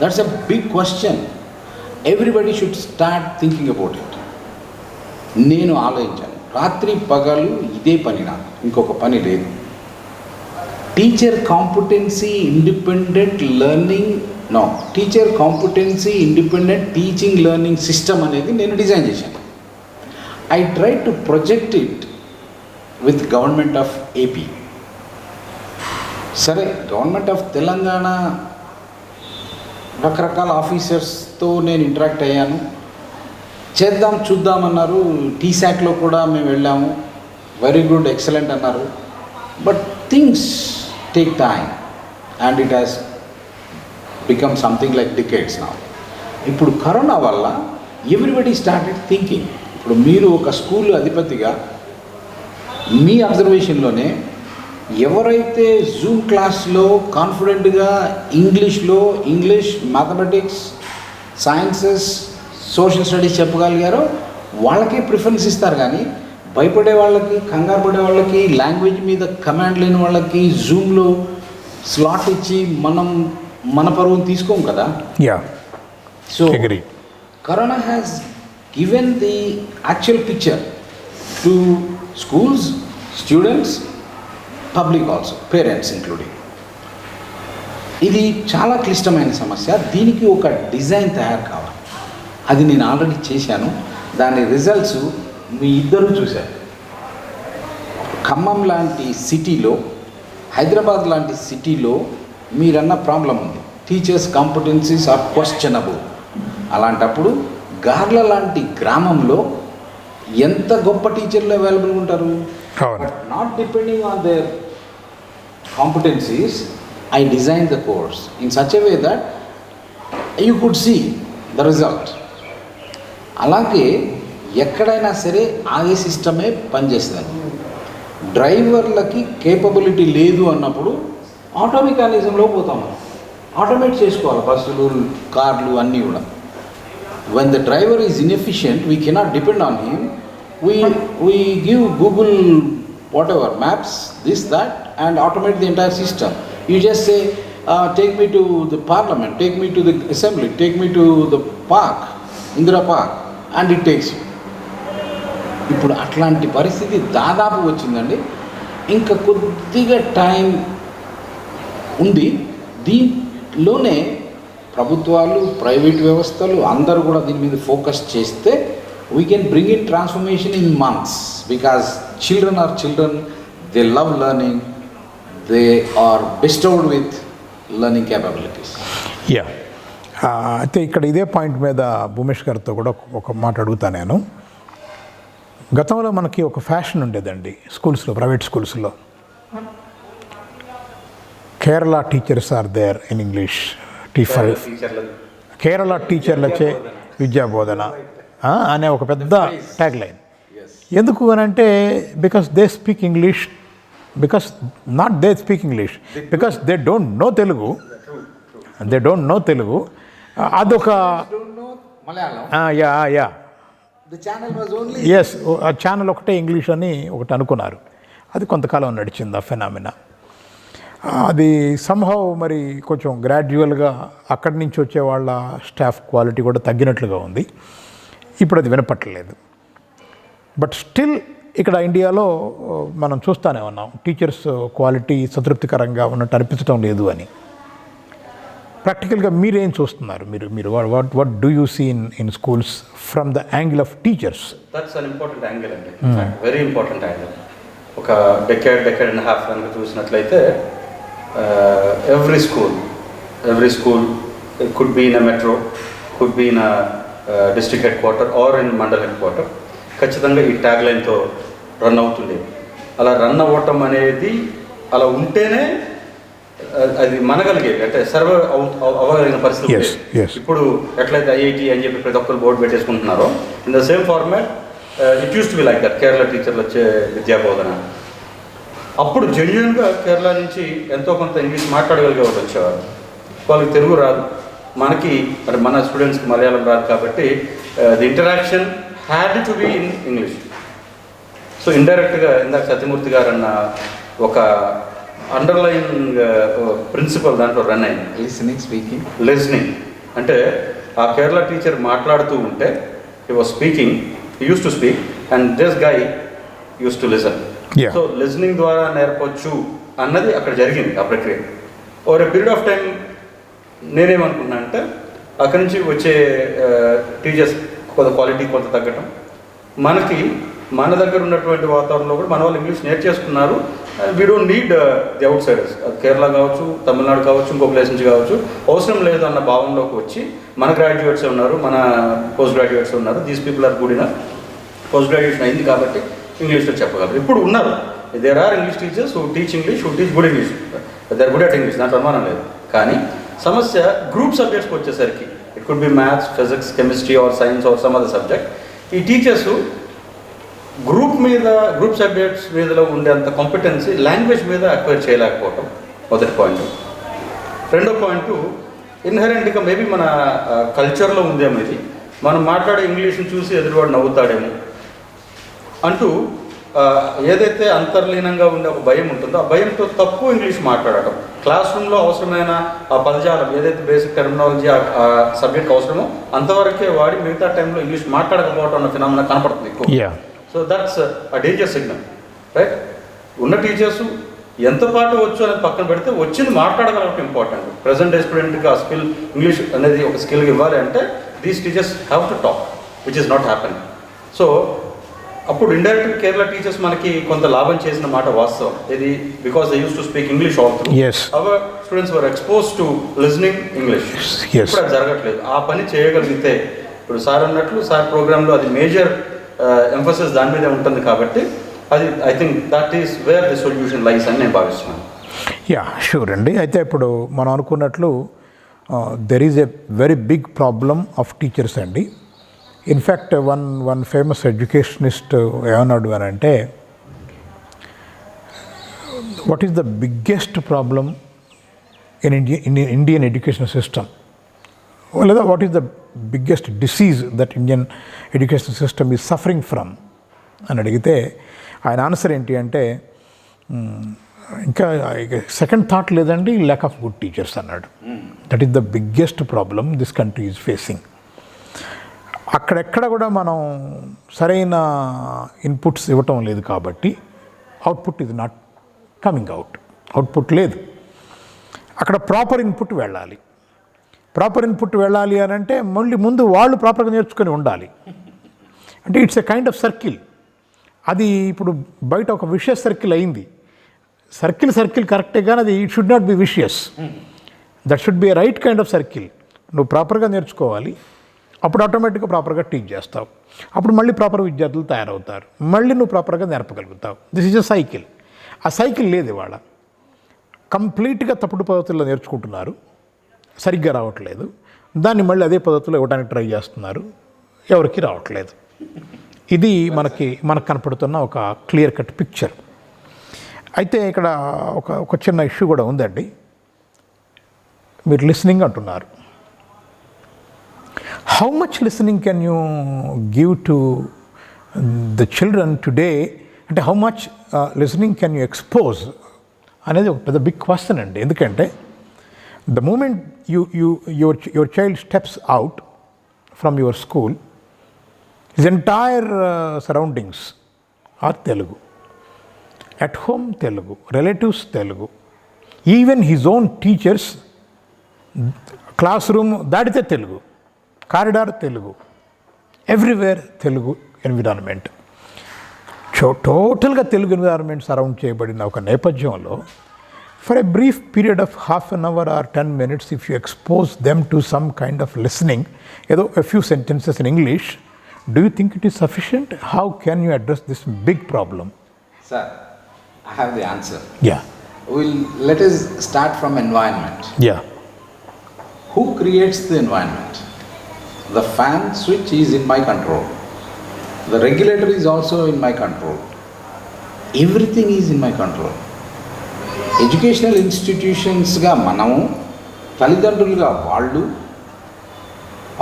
That's a big question. Everybody should start thinking about it. నేను ఆలోచించాను, రాత్రి పగలు ఇదే పని, నాకు ఇంకొక పని లేదు. Teacher competency independent learning teacher competency independent teaching learning system అనేది నేను డిజైన్ చేశాను. I try to project it with government of AP. సరే, గవర్నమెంట్ ఆఫ్ తెలంగాణ రకరకాల ఆఫీసర్స్తో నేను ఇంటరాక్ట్ అయ్యాను. చేద్దాం చూద్దామన్నారు. టీశాట్లో కూడా మేము వెళ్ళాము, వెరీ గుడ్, ఎక్సలెంట్ అన్నారు. But things take time and it has become something like decades now. ఇప్పుడు కరోనా వల్ల ఎవ్రీబడి స్టార్టెడ్ థింకింగ్. ఇప్పుడు మీరు ఒక స్కూల్ అధిపతిగా మీ అబ్జర్వేషన్లోనే ఎవరైతే జూమ్ క్లాస్లో కాన్ఫిడెంట్గా English, mathematics, sciences, social studies చెప్పగలిగారో వాళ్ళకే ప్రిఫరెన్స్ ఇస్తారు. కానీ భయపడే వాళ్ళకి, కంగారు పడే వాళ్ళకి, లాంగ్వేజ్ మీద కమాండ్ లేని వాళ్ళకి జూమ్లో స్లాట్ ఇచ్చి మన పరువును తీసుకోం కదా. Yeah. So corona has given the actual picture to schools, students, public also, parents including. ఇది చాలా క్లిష్టమైన సమస్య. దీనికి ఒక డిజైన్ తయారు కావాలి. అది నేను ఆల్రెడీ చేశాను. దాని రిజల్ట్స్ మీ ఇద్దరు చూశారు. ఖమ్మం లాంటి సిటీలో, హైదరాబాద్ లాంటి సిటీలో మీరన్న ప్రాబ్లం ఉంది. Teachers competencies are questionable. అలాంటప్పుడు గార్ల లాంటి గ్రామంలో ఎంత గొప్ప టీచర్లు అవైలబుల్ ఉంటారు. But not depending on their competencies, I design the course in such a way that you could see the result. అలాగే ఎక్కడైనా సరే ఆగే సిస్టమే పనిచేస్తుంది. డ్రైవర్లకి కేపబిలిటీ లేదు అన్నప్పుడు ఆటో మెకానిజంలో పోతాము, ఆటోమేట్ చేసుకోవాలి బస్సులు, కార్లు అన్నీ కూడా. When the driver is inefficient, we cannot depend on him. We give Google whatever maps, this that, and automate the entire system. You just say take me to the parliament, take me to the assembly, take me to the park, Indira park, and it takes you. ఇప్పుడు అట్లాంటి పరిస్థితి దాదాపు వచ్చిందండి. ఇంకా కొద్దిగా టైం ఉంది. దీంట్లోనే ప్రభుత్వాలు, ప్రైవేట్ వ్యవస్థలు అందరూ కూడా దీని మీద ఫోకస్ చేస్తే we can bring in transformation in months. Because children are children, they love learning, they are bestowed with learning capabilities. Yeah, అయితే ఇక్కడ ఇదే పాయింట్ మీద భూమేష్ గారితో కూడా ఒక మాట అడుగుతా నేను. గతంలో మనకి ఒక ఫ్యాషన్ ఉండేదండి స్కూల్స్లో, ప్రైవేట్ స్కూల్స్లో, Kerala teachers are there in English, Kerala టీచర్లచే విద్యా బోధన అనే ఒక పెద్ద ట్యాగ్ లైన్. ఎందుకు అని అంటే because they speak English, because not they speak English, because they don't know Telugu, అదొక యా ఎస్, ఆ ఛానల్ ఒకటే ఇంగ్లీష్ అని ఒకటి అనుకున్నారు. అది కొంతకాలం నడిచింది ఆ ఫెనామినా. అది సంహౌ మరి కొంచెం గ్రాడ్యువల్గా అక్కడి నుంచి వచ్చే వాళ్ళ స్టాఫ్ క్వాలిటీ కూడా తగ్గినట్లుగా ఉంది. ఇప్పుడు అది వినపట్టలేదు. బట్ స్టిల్ ఇక్కడ ఇండియాలో మనం చూస్తూనే ఉన్నాం టీచర్స్ క్వాలిటీ సంతృప్తికరంగా ఉన్నట్టు అనిపించడం లేదు అని. ప్రాక్టికల్గా మీరేం చూస్తున్నారు? మీరు what do you see in schools from the angle of teachers? That's an important angle అండి, వెరీ ఇంపార్టెంట్ యాంగిల్. ఒక డెకేడ్ అండ్ హాఫ్ కనుక చూసినట్లయితే every school it could be in a metro, could be in a district headquarter or in mandal headquarter, ఖచ్చితంగా ఈ ట్యాగ్ లైన్తో రన్ అవుతుండేది. అలా రన్ అవ్వటం అనేది అలా ఉంటేనే అది మనగలిగేది, అంటే సర్వే అవ్వగలిగిన పరిస్థితి. ఇప్పుడు ఎట్లయితే ఐఐటి అని చెప్పి ప్రతి ఒక్కరు బోర్డు పెట్టేసుకుంటున్నారో, in the same format it used to be like that. Kerala టీచర్లు వచ్చే విద్యా బోధన అప్పుడు జెన్యున్గా కేరళ నుంచి ఎంతో కొంత ఇంగ్లీష్ మాట్లాడగలిగే వాళ్ళు వచ్చేవారు. వాళ్ళకి తెలుగు రాదు, మనకి అంటే మన స్టూడెంట్స్కి మలయాళం రాదు, కాబట్టి the interaction had to be in English. So ఇండైరెక్ట్గా ఇందాక సత్యమూర్తి గారు అన్న ఒక అండర్లైన్ ప్రిన్సిపల్ దాంట్లో రన్ అయింది, లిజనింగ్. అంటే ఆ కేరళ టీచర్ మాట్లాడుతూ ఉంటే he was speaking, he used to speak and this guy used to listen. So listening ద్వారా నేర్పొచ్చు అన్నది అక్కడ జరిగింది ఆ ప్రక్రియ. Over a period of time నేనేమనుకున్నా అంటే అక్కడి నుంచి వచ్చే టీచర్స్ కొంత క్వాలిటీ కొంత తగ్గటం, మనకి మన దగ్గర ఉన్నటువంటి వాతావరణంలో కూడా మన వాళ్ళు ఇంగ్లీష్ నేర్చేసుకున్నారు. We don't need the outsiders, Kerala కావచ్చు, తమిళనాడు కావచ్చు, ఇంకో ప్లేస్ నుంచి కావచ్చు, అవసరం లేదు అన్న భావంలోకి వచ్చి మన గ్రాడ్యుయేట్స్ ఉన్నారు, మన పోస్ట్ గ్రాడ్యుయేట్స్ ఉన్నారు, these people are good enough, post graduation అయింది కాబట్టి ఇంగ్లీష్లో చెప్పగలరు. ఇప్పుడు ఉన్నారు, there are English teachers who teach English, who teach good English, they are good at English, దాంట్లో అనుమానం లేదు. కానీ సమస్య గ్రూప్ సబ్జెక్ట్స్కి వచ్చేసరికి it could be maths, physics, chemistry or science or some other subject, ఈ టీచర్స్ గ్రూప్ సబ్జెక్ట్స్ మీదలో ఉండేంత కాంపిటెన్సీ లాంగ్వేజ్ మీద అక్వైర్ చేయలేకపోవటం మొదటి పాయింట్. రెండో పాయింట్, ఇన్హెరెంట్గా మేబీ మన కల్చర్లో ఉందేమో ఇది, మనం మాట్లాడే ఇంగ్లీష్ని చూసి ఎదురువాడు నవ్వుతాడేమో అంటూ ఏదైతే అంతర్లీనంగా ఉండే ఒక భయం ఉంటుందో ఆ భయంతో తక్కువ ఇంగ్లీష్ మాట్లాడటం. క్లాస్ రూమ్లో అవసరమైన ఆ పదజాలం ఏదైతే బేసిక్ టెర్మినాలజీ ఆ సబ్జెక్ట్ అవసరమో అంతవరకే వాడి మిగతా టైంలో ఇంగ్లీష్ మాట్లాడకపోవటం అన్న ఫినామినా కనపడుతుంది ఎక్కువ. So that's a danger signal, right? ఉన్న టీచర్స్ ఎంత పాటు వచ్చు అనేది పక్కన పెడితే వచ్చింది మాట్లాడగలగటం ఇంపార్టెంట్. ప్రజెంట్ డే స్టూడెంట్కి ఆ స్కిల్, ఇంగ్లీష్ అనేది ఒక స్కిల్ ఇవ్వాలి అంటే these teachers have to talk, which is not happening. So అప్పుడు ఇండైరెక్ట్ కేరళ టీచర్స్ మనకి కొంత లాభం చేసిన మాట వాస్తవం. ఇది because they use to speak English all through, our students were expose to listening English. ఇప్పుడు అది జరగట్లేదు. ఆ పని చేయగలిగితే ఇప్పుడు సార్ అన్నట్లు సార్ ప్రోగ్రాంలో అది మేజర్ ఎంఫసిస్ దాని మీదే ఉంటుంది కాబట్టి అది I think that is where the solution lies అని నేను భావిస్తున్నాను. యా, షూర్ అండి. అయితే ఇప్పుడు మనం అనుకున్నట్లు there is a very big problem of teachers అండి. ఇన్ఫ్యాక్ట్ వన్ ఫేమస్ ఎడ్యుకేషనిస్ట్ ఏమన్నాడు అని అంటే, what is the biggest problem in Indian education system, లేదా what is the biggest disease that Indian education system is suffering from అని అడిగితే ఆయన ఆన్సర్ ఏంటి అంటే, ఇంకా సెకండ్ థాట్ లేదండి, ల్యాక్ ఆఫ్ గుడ్ టీచర్స్ అన్నాడు. That is the biggest problem this country is facing. అక్కడెక్కడ కూడా మనం సరైన ఇన్పుట్స్ ఇవ్వటం లేదు కాబట్టి output is not coming out, output లేదు. అక్కడ ప్రాపర్ ఇన్పుట్ వెళ్ళాలి. ప్రాపర్ ఇన్పుట్ వెళ్ళాలి అని అంటే మళ్ళీ ముందు వాళ్ళు ప్రాపర్గా నేర్చుకొని ఉండాలి. అంటే it's a kind of circle. అది ఇప్పుడు బయట ఒక విషియస్ సర్కిల్ అయింది. సర్కిల్ కరెక్టే కానీ అది it should not be vicious. That should be a right kind of circle. నువ్వు ప్రాపర్గా నేర్చుకోవాలి, అప్పుడు ఆటోమేటిక్గా ప్రాపర్గా టీచ్ చేస్తావు, అప్పుడు మళ్ళీ ప్రాపర్ విద్యార్థులు తయారవుతారు, మళ్ళీ నువ్వు ప్రాపర్గా నేర్పగలుగుతావు. This is a cycle. ఆ సైకిల్ లేదు ఇవాళ. కంప్లీట్గా తప్పుడు పద్ధతుల్లో నేర్చుకుంటున్నారు, సరిగ్గా రావట్లేదు. దాన్ని మళ్ళీ అదే పద్ధతిలో ఇవ్వడానికి ట్రై చేస్తున్నారు, ఎవరికి రావట్లేదు. ఇది మనకు కనపడుతున్న ఒక క్లియర్ కట్ పిక్చర్. అయితే ఇక్కడ ఒక చిన్న ఇష్యూ కూడా ఉందండి. మీరు లిసనింగ్ అంటున్నారు. How much listening can you give to the children today? అంటే how much listening can you expose అనేది ఒక పెద్ద బిగ్ క్వశ్చన్ అండి. ఎందుకంటే the moment your child steps out from your school, his entire surroundings are Telugu. At home Telugu, relatives Telugu, even his own teachers, classroom దాటితే Telugu, corridor Telugu, everywhere Telugu environment. టోటల్గా తెలుగు ఎన్విరాన్మెంట్ సరౌండ్ చేయబడిన ఒక నేపథ్యంలో for a brief period of half an hour or 10 minutes if you expose them to some kind of listening, ఏదో a few sentences in English, do you think it is sufficient? How can you address this big problem? Sir, I have the answer. Yeah. Let us start from environment. Yeah. Who creates the environment? The fan switch is in my control. The regulator is also in my control. Everything is in my control. Educational institutions ga manamu, తల్లిదండ్రులుగా వాళ్ళు,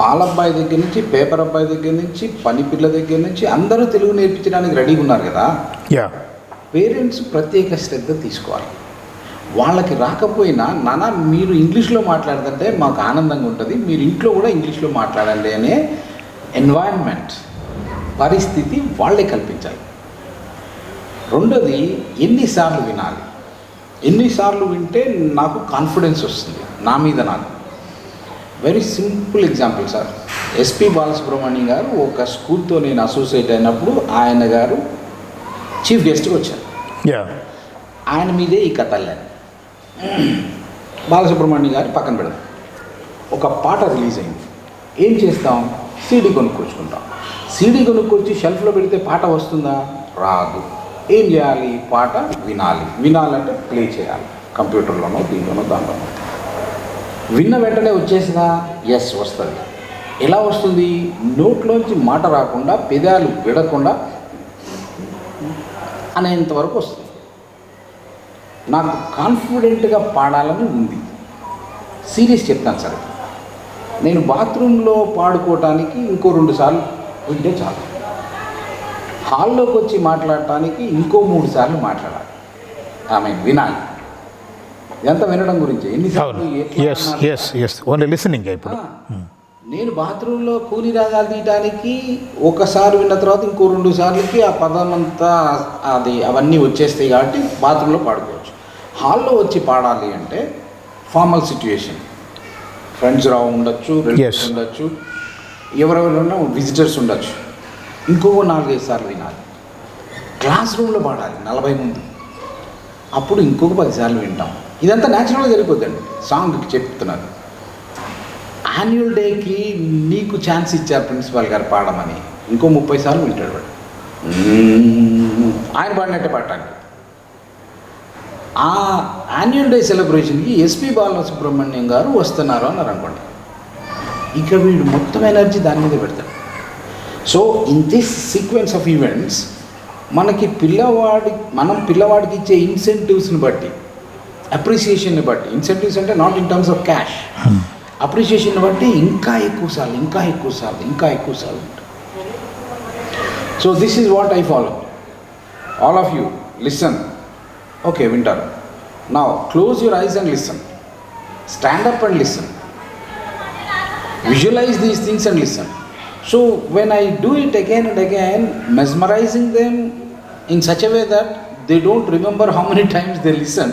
పాలబ్బాయి దగ్గర నుంచి పేపర్ అబ్బాయి దగ్గర నుంచి పని పిల్ల దగ్గర నుంచి అందరూ తెలుగు నేర్పించడానికి రెడీగా ఉన్నారు కదా. Yeah. పేరెంట్స్ ప్రత్యేక శ్రద్ధ తీసుకోవాలి. వాళ్ళకి రాకపోయినా నాన్న మీరు ఇంగ్లీష్లో మాట్లాడుతుంటే మాకు ఆనందంగా ఉంటుంది, మీరు ఇంట్లో కూడా ఇంగ్లీష్లో మాట్లాడండి అనే ఎన్వైరన్మెంట్ పరిస్థితి వాళ్ళే కల్పించాలి. రెండోది, ఎన్నిసార్లు వినాలి. ఎన్నిసార్లు వింటే నాకు కాన్ఫిడెన్స్ వస్తుంది నా మీద నాకు. Very simple example sir, SP Balasubrahmanyam గారు ఒక స్కూల్తో నేను అసోసియేట్ అయినప్పుడు ఆయన గారు చీఫ్ గెస్ట్గా వచ్చారు. ఆయన మీదే ఈ కథల్లని బాలసుబ్రహ్మణ్యం గారు పక్కన పెడదాం. ఒక పాట రిలీజ్ అయింది, ఏం చేస్తాం? సీడీ కొనుక్కొచ్చుకుంటాం. సీడీ కొనుక్కొచ్చి షెల్ఫ్లో పెడితే పాట వస్తుందా? రాదు. ఏం చేయాలి? పాట వినాలంటే ప్లే చేయాలి, కంప్యూటర్లోనో దీంట్లోనో దాంట్లోనో. విన్న వెంటనే వచ్చేసిందా? ఎస్, వస్తుంది. ఎలా వస్తుంది? నోట్లోంచి మాట రాకుండా, పెదాలు విడకుండా అనేంతవరకు వస్తుంది. నాకు కాన్ఫిడెంట్గా పాడాలని ఉంది. సీరియస్ చెప్తాను సార్, నేను బాత్రూంలో పాడుకోవటానికి ఇంకో 2 సార్లు వింటే చాలు. హాల్లోకి వచ్చి మాట్లాడటానికి ఇంకో 3 సార్లు మాట్లాడాలి, వినాలి. ఇదంతా వినడం గురించి. ఎన్నిసార్లు ఓన్లీ లిసనింగ్. ఇప్పుడు నేను బాత్రూంలో కూలి రాగాలు తీయడానికి ఒకసారి విన్న తర్వాత ఇంకో 2 సార్లకి ఆ పదం అంతా అవన్నీ వచ్చేస్తాయి కాబట్టి బాత్రూంలో పాడుకోవచ్చు. హాల్లో వచ్చి పాడాలి అంటే ఫార్మల్ సిచ్యుయేషన్, ఫ్రెండ్స్ ఉండొచ్చు, రిలేటివ్స్ ఉండొచ్చు, ఎవరెవరైనా విజిటర్స్ ఉండొచ్చు, ఇంకో 4-5 సార్లు వినాలి. క్లాస్ రూమ్లో పాడాలి 40 మంది, అప్పుడు ఇంకొక 10 సార్లు వింటాం. ఇదంతా న్యాచురల్గా జరిగిపోద్దండి. సాంగ్కి చెప్తున్నారు. యాన్యువల్ డేకి నీకు ఛాన్స్ ఇచ్చారు ప్రిన్సిపాల్ గారు పాడమని, ఇంకో 30 సార్లు వింటాడు వాడు. ఆయన పాడినట్టే పాడటానికి. ఆ యాన్యువల్ డే సెలబ్రేషన్కి ఎస్పి బాలసుబ్రహ్మణ్యం గారు వస్తున్నారు అన్నారు అనుకోండి, ఇక వీడు మొత్తం ఎనర్జీ దాని మీదే పెడతాడు. So in this sequence of events మనం పిల్లవాడికి ఇచ్చే ఇన్సెంటివ్స్ని బట్టి, అప్రిసియేషన్ని బట్టి, ఇన్సెంటివ్స్ అంటే not in terms of cash, appreciation బట్టి ఇంకా ఎక్కువ సార్లు. So this is what I follow. All of you listen. Okay, వింటారు. Now close your eyes and listen. Stand up and listen. Visualise these things and listen. So when I do it again and again, mesmerising them in such a way that they don't remember how many times they listen,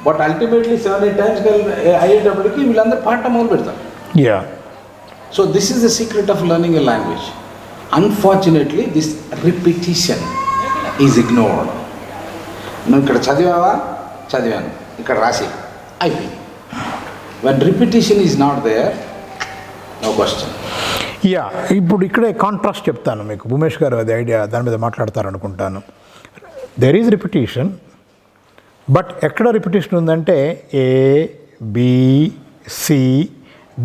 but ultimately 7-8 times అయ్యేటప్పటికి వీళ్ళందరూ పాడటం మొదలు పెడతారు. Yeah. So this is the secret of learning a language. Unfortunately, this repetition is ignored. నువ్వు ఇక్కడ చదివాను ఇక్కడ రాసి అయిపోయింది. When repetition is not there, no question. Yeah, ఇప్పుడు ఇక్కడే కాంట్రాస్ట్ చెప్తాను మీకు. భూమేష్ గారు అది ఐడియా దాని మీద మాట్లాడతారు అనుకుంటాను. దెర్ ఈజ్ రిపిటేషన్, బట్ ఎక్కడ రిపిటేషన్ ఉందంటే A B C,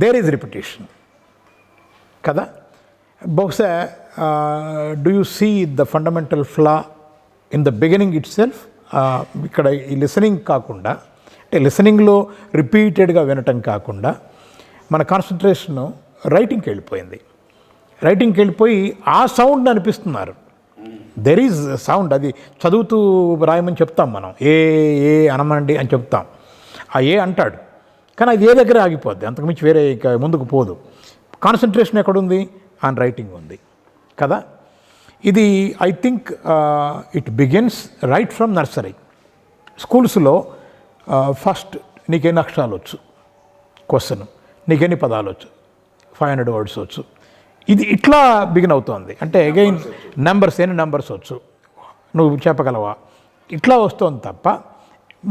there is repetition కదా. బహుశా do you see the fundamental flaw in the beginning itself? ఇక్కడ ఈ లిసనింగ్ కాకుండా, అంటే లిసనింగ్లో రిపీటెడ్గా వినటం కాకుండా మన కాన్సన్ట్రేషను రైటింగ్కి వెళ్ళిపోయింది. రైటింగ్కి వెళ్ళిపోయి ఆ సౌండ్ అనిపిస్తున్నారు. దెర్ ఈజ్ సౌండ్, అది చదువుతూ రాయమని చెప్తాం మనం, ఏ ఏ అనమండి అని చెప్తాం. ఆ ఏ అంటాడు, కానీ అది ఏ దగ్గర ఆగిపోద్ది, అంతకుమించి వేరే ఇక ముందుకు పోదు. కాన్సన్ట్రేషన్ ఎక్కడుంది? ఆన్ రైటింగ్ ఉంది కదా. ఇది I think it begins right from nursery. స్కూల్స్లో ఫస్ట్ నీకెన్ని అక్షరాలు వచ్చు క్వశ్చన్, నీకెన్ని పదాలు వచ్చు, 500 వర్డ్స్ వచ్చు. ఇది ఇట్లా బిగిన్ అవుతోంది. అంటే అగైన్ నెంబర్స్, ఎన్ని నెంబర్స్ వచ్చు నువ్వు చెప్పగలవా, ఇట్లా వస్తుంది తప్ప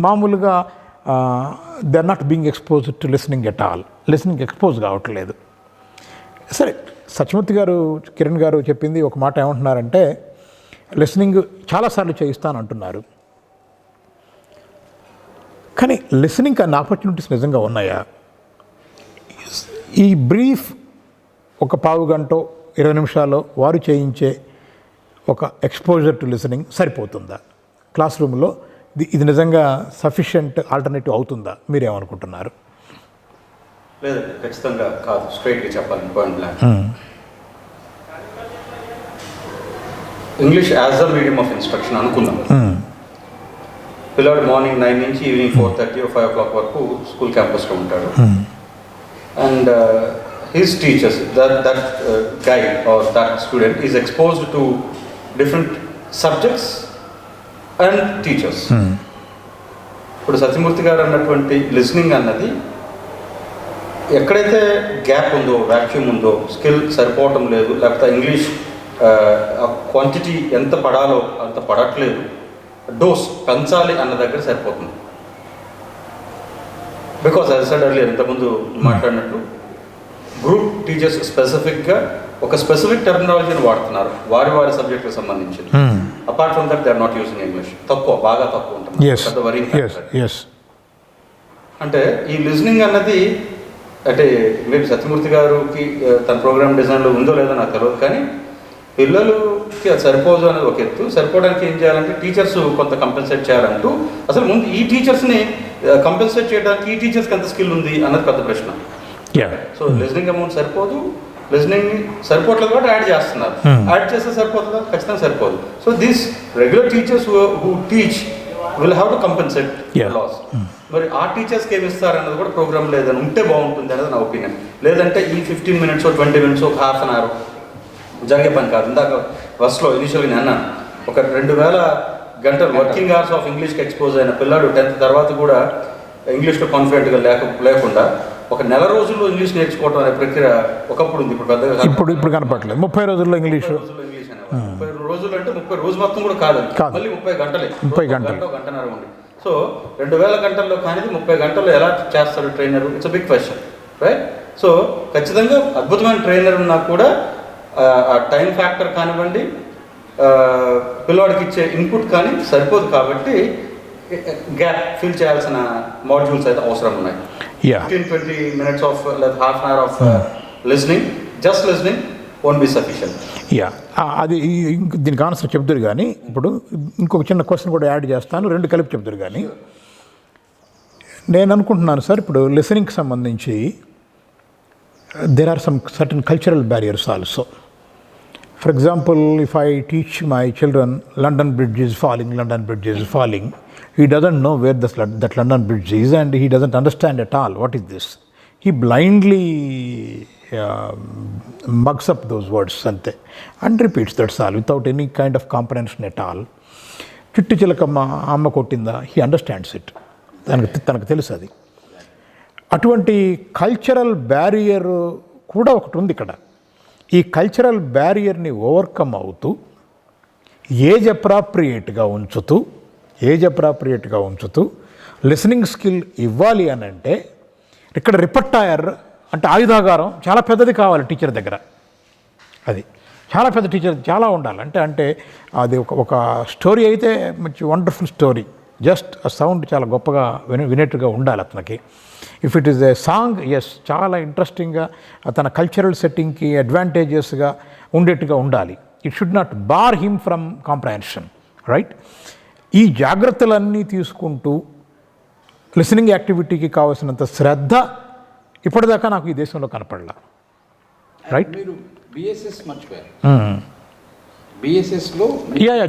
మామూలుగా they are not being expose to listening at all. Listening expose కావట్లేదు. సరే, సత్యమూర్తి గారు, కిరణ్ గారు చెప్పింది ఒక మాట ఏమంటున్నారంటే, లిసనింగ్ చాలాసార్లు చేయిస్తాను అంటున్నారు. కానీ లిసనింగ్ అన్న ఆపర్చునిటీస్ నిజంగా ఉన్నాయా? ఈ బ్రీఫ్ ఒక పావు గంట 20 నిమిషాల్లో వారు చేయించే ఒక ఎక్స్పోజర్ టు లిసనింగ్ సరిపోతుందా? క్లాస్ రూమ్లో ఇది నిజంగా సఫిషియెంట్ ఆల్టర్నేటివ్ అవుతుందా? మీరేమనుకుంటున్నారు? లేదండి, ఖచ్చితంగా కాదు. స్ట్రైట్గా చెప్పాలి, point blank. English as a medium of instruction అనుకుందాం. పిల్లాడు మార్నింగ్ 9 నుంచి ఈవినింగ్ 4:30 or 5 o'clock వరకు స్కూల్ క్యాంపస్లో ఉంటాడు. And his teachers, that guide or that student is exposed to different subjects and teachers. ఇప్పుడు సత్యమూర్తి గారు అన్నటువంటి లిసనింగ్ అన్నది ఎక్కడైతే గ్యాప్ ఉందో, వ్యాక్యూమ్ ఉందో, స్కిల్ సరిపోవటం లేదు, లేకపోతే ఇంగ్లీష్ క్వాంటిటీ ఎంత పడాలో అంత పడట్లేదు, డోస్ పెంచాలి అన్న దగ్గర సరిపోతుంది. బికాస్ యాజ్ సెడ్ ఎర్లియర్, ఇంతకుముందు మాట్లాడినట్టు గ్రూప్ టీచర్స్ స్పెసిఫిక్గా ఒక స్పెసిఫిక్ టెర్మినాలజీని వాడుతున్నారు వారి వారి సబ్జెక్టుకి సంబంధించి. Apart from that they are not using English. బాగా తక్కువ ఉంటుంది. అంటే ఈ లిజనింగ్ అన్నది, అంటే మేబీ సత్యమూర్తి గారికి తన ప్రోగ్రామ్ డిజైన్లో ఉందో లేదో నాకు తెలియదు, కానీ పిల్లలకి అది సరిపోదు అనేది ఒక ఎత్తు. సరిపోవడానికి ఏం చేయాలంటే టీచర్స్ కొంత కంపెన్సేట్ చేయాలంటూ, అసలు ముందు ఈ టీచర్స్ని కంపెన్సేట్ చేయడానికి ఈ టీచర్స్కి ఎంత స్కిల్ ఉంది అన్నది పెద్ద ప్రశ్న. సో లిజనింగ్ అమౌంట్ సరిపోదు, లిజనింగ్ సరిపోవట్లేదు కాబట్టి యాడ్ చేస్తున్నారు. యాడ్ చేస్తే సరిపోతుందా? ఖచ్చితంగా సరిపోదు. So these regular teachers who teach will have to compensate loss. మరి ఆ టీచర్స్కి ఏమి ఇస్తారన్నది కూడా ప్రోగ్రామ్ లేదని ఉంటే బాగుంటుంది అనేది నా ఒపీనియన్. లేదంటే ఈ 15 minutes 20 minutes ఒక హాఫ్ అన్ అవర్ జరిగే పని కాదు. ఇందాక ఫస్ట్లో ఇనిషియల్గా నేను అన్నాను, ఒక 2000 గంటలు వర్కింగ్ అవర్స్ ఆఫ్ ఇంగ్లీష్కి ఎక్స్పోజ్ అయిన పిల్లాడు 10th తర్వాత కూడా ఇంగ్లీష్లో కాన్ఫిడెంట్గా లేకుండా ఒక నెల రోజుల్లో ఇంగ్లీష్ నేర్చుకోవడం అనే ప్రక్రియ ఒకప్పుడు ఉంది, ఇప్పుడు పెద్దగా ఇప్పుడు కనపడలేదు. 30 రోజుల్లో ఇంగ్లీష్ 30 రోజులు అంటే 30 రోజు మొత్తం కూడా కాదు, మళ్ళీ 30 గంటలే, 30 గంటలు, గంటన్నర ఉంది. సో 2000 గంటల్లో కానీ 30 గంటల్లో ఎలా చేస్తారు trainer? It's a big question, right? So ఖచ్చితంగా అద్భుతమైన ట్రైనర్ ఉన్నా కూడా ఆ టైం ఫ్యాక్టర్ కానివ్వండి, పిల్లవాడికి ఇచ్చే ఇన్పుట్ కానీ సరిపోదు. కాబట్టి గ్యాప్ ఫిల్ చేయాల్సిన మాడ్యూల్స్ అయితే అవసరం ఉన్నాయి. 15-20 minutes ఆఫ్ లేదా half an hour of listening, just listening won't be sufficient. అది దీనికి ఆన్సర్ చెప్తారు. కానీ ఇప్పుడు ఇంకొక చిన్న క్వశ్చన్ కూడా యాడ్ చేస్తాను, రెండు కలిపి చెప్తారు. కానీ నేను అనుకుంటున్నాను సార్, ఇప్పుడు లిసనింగ్కి సంబంధించి there are some certain cultural barriers also. For example, if I teach my children London Bridge is falling, London Bridge is falling, he doesn't know where that London Bridge is, and he doesn't understand at all what is this. He blindly mugs up those words and repeats, that's all, without any kind of comprehension at all. Chittu chilakama amma kottinda, he understands it. తనకు తెలుసు అది. అటువంటి కల్చరల్ బ్యారియర్ కూడా ఒకటి ఉంది ఇక్కడ. ఈ కల్చరల్ బ్యారియర్ని ఓవర్కమ్ అవుతూ ఏజ్ అప్రాప్రియేట్గా ఉంచుతూ లిసనింగ్ స్కిల్ ఇవ్వాలి అని అంటే ఇక్కడ రిపర్టాయర్ అంటే ఆయుధాగారం చాలా పెద్దది కావాలి టీచర్ దగ్గర. అది చాలా పెద్ద టీచర్ చాలా ఉండాలి. అంటే అది ఒక స్టోరీ అయితే మంచి వండర్ఫుల్ స్టోరీ, జస్ట్ ఆ సౌండ్ చాలా గొప్పగా వినేట్టుగా ఉండాలి అతనికి. If it is a song, yes, చాలా ఇంట్రెస్టింగ్గా తన కల్చరల్ సెట్టింగ్కి అడ్వాంటేజెస్గా ఉండేట్టుగా ఉండాలి. It should not bar him from comprehension, right? ఈ జాగ్రత్తలన్నీ తీసుకుంటూ లిసనింగ్ యాక్టివిటీకి కావాల్సినంత శ్రద్ధ ఇప్పటిదాకా నాకు ఈ దేశంలో కనపడలా, రైట్? మీరు బిఎస్ఎస్ మర్చిపోయారు. బిఎస్ఎస్లో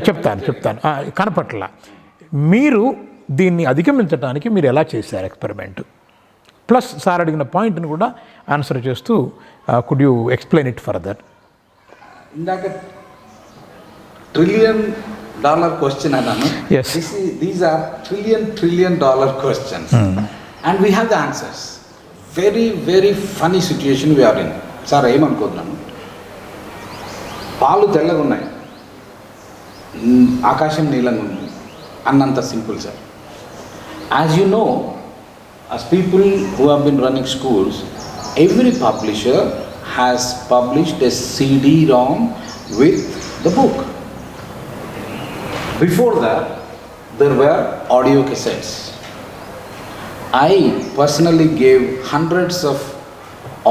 చెప్తాను కనపట్ల. మీరు దీన్ని అధిగమించడానికి మీరు ఎలా చేశారు ఎక్స్పెరిమెంట్? ప్లస్ సార్ అడిగిన పాయింట్ని కూడా ఆన్సర్ చేస్తూ could you explain it further? ఇందాక $1 trillion క్వశ్చన్ అన్నాను. Yes. These are $1 trillion questions. And we have the answers. Very, very funny situation we are in. Sir ఏమనుకుంటున్నాను, పాలు తెల్లగా ఉన్నాయి, ఆకాశం నీలంగా ఉంది అన్నంత simple sir. As you know, as people who have been running schools, every publisher has published a CD-ROM with the book. Before that, there were audio cassettes. I personally gave hundreds of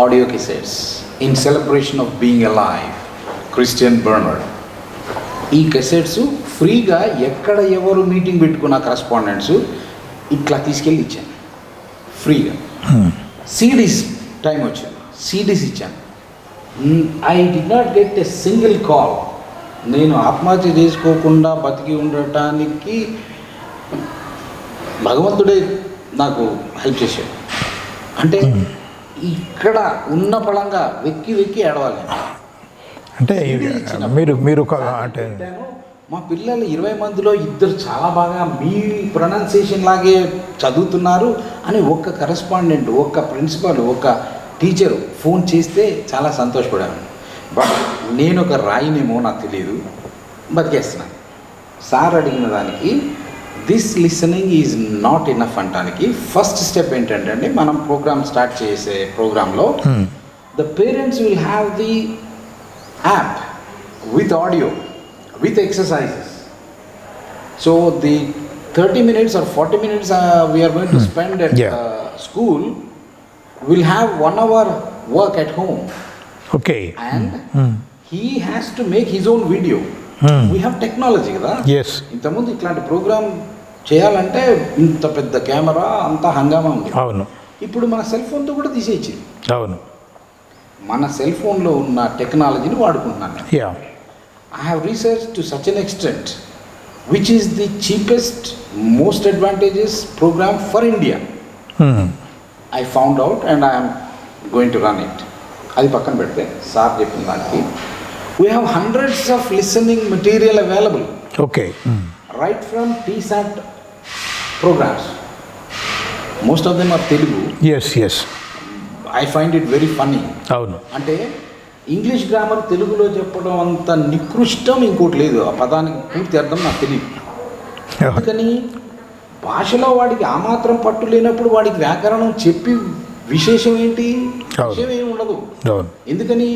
audio cassettes in celebration of being alive, Christian Bernard. ఈ cassettes ఫ్రీగా ఎక్కడ ఎవరు మీటింగ్ పెట్టుకున్న కరెస్పాండెంట్స్ ఇట్లా తీసుకెళ్ళి ఇచ్చాను ఫ్రీగా. సిడీస్ టైం వచ్చింది, సిడీస్ ఇచ్చాను. I did not get a single call. నేను ఆత్మహత్య చేసుకోకుండా బతికి ఉండటానికి భగవంతుడే నాకు హెల్ప్ చేశాడు. అంటే ఇక్కడ ఉన్న పళంగా వెక్కి ఏడవాలి. అంటే మీరు అంటే మా పిల్లలు 20 మందిలో 2 చాలా బాగా మీ ప్రొనౌన్సియేషన్ లాగే చదువుతున్నారు అని ఒక్క కరెస్పాండెంట్, ఒక్క ప్రిన్సిపల్, ఒక్క టీచరు ఫోన్ చేస్తే చాలా సంతోషపడాను. బట్ నేను ఒక రాయినేమో నాకు తెలియదు, బతికేస్తున్నాను. సార్ అడిగిన దానికి this listening is not enough అంటానికి ఫస్ట్ స్టెప్ ఏంటంటే, మనం ప్రోగ్రామ్ స్టార్ట్ చేసే ప్రోగ్రాంలో the parents will have the app with audio, with exercises. So the 30 minutes or 40 minutes we are going to spend at school, will have 1 hour work at home. Okay. And he has to make his own video. We have technology కదా. Yes. ఇంతకుముందు ఇట్లాంటి ప్రోగ్రామ్ చేయాలంటే ఇంత పెద్ద కెమెరా అంతా హంగామా ఉంది. అవును. ఇప్పుడు మన సెల్ ఫోన్తో కూడా తీసేయచ్చు. అవును. మన సెల్ ఫోన్లో ఉన్న టెక్నాలజీని వాడుకుంటున్నాను. Yeah. I have researched to such an extent which is the cheapest, most advantageous program for India. I found out and I am going to run it. అది పక్కన పెడితే సార్ చెప్పిన దానికి we have hundreds of listening material available. Okay. Right from TSAT programs. Most of them are Telugu. Yes. I find it very funny. అవును. అంటే ఇంగ్లీష్ గ్రామర్ తెలుగులో చెప్పడం అంత నికృష్టం ఇంకోటి లేదు. ఆ పదానికి పూర్తి అర్థం నాకు తెలియదు. అందుకని భాషలో వాడికి ఆ మాత్రం పట్టు లేనప్పుడు వాడికి వ్యాకరణం చెప్పి విశేషం ఏంటి? విషయం ఏమి ఉండదు. ఎందుకని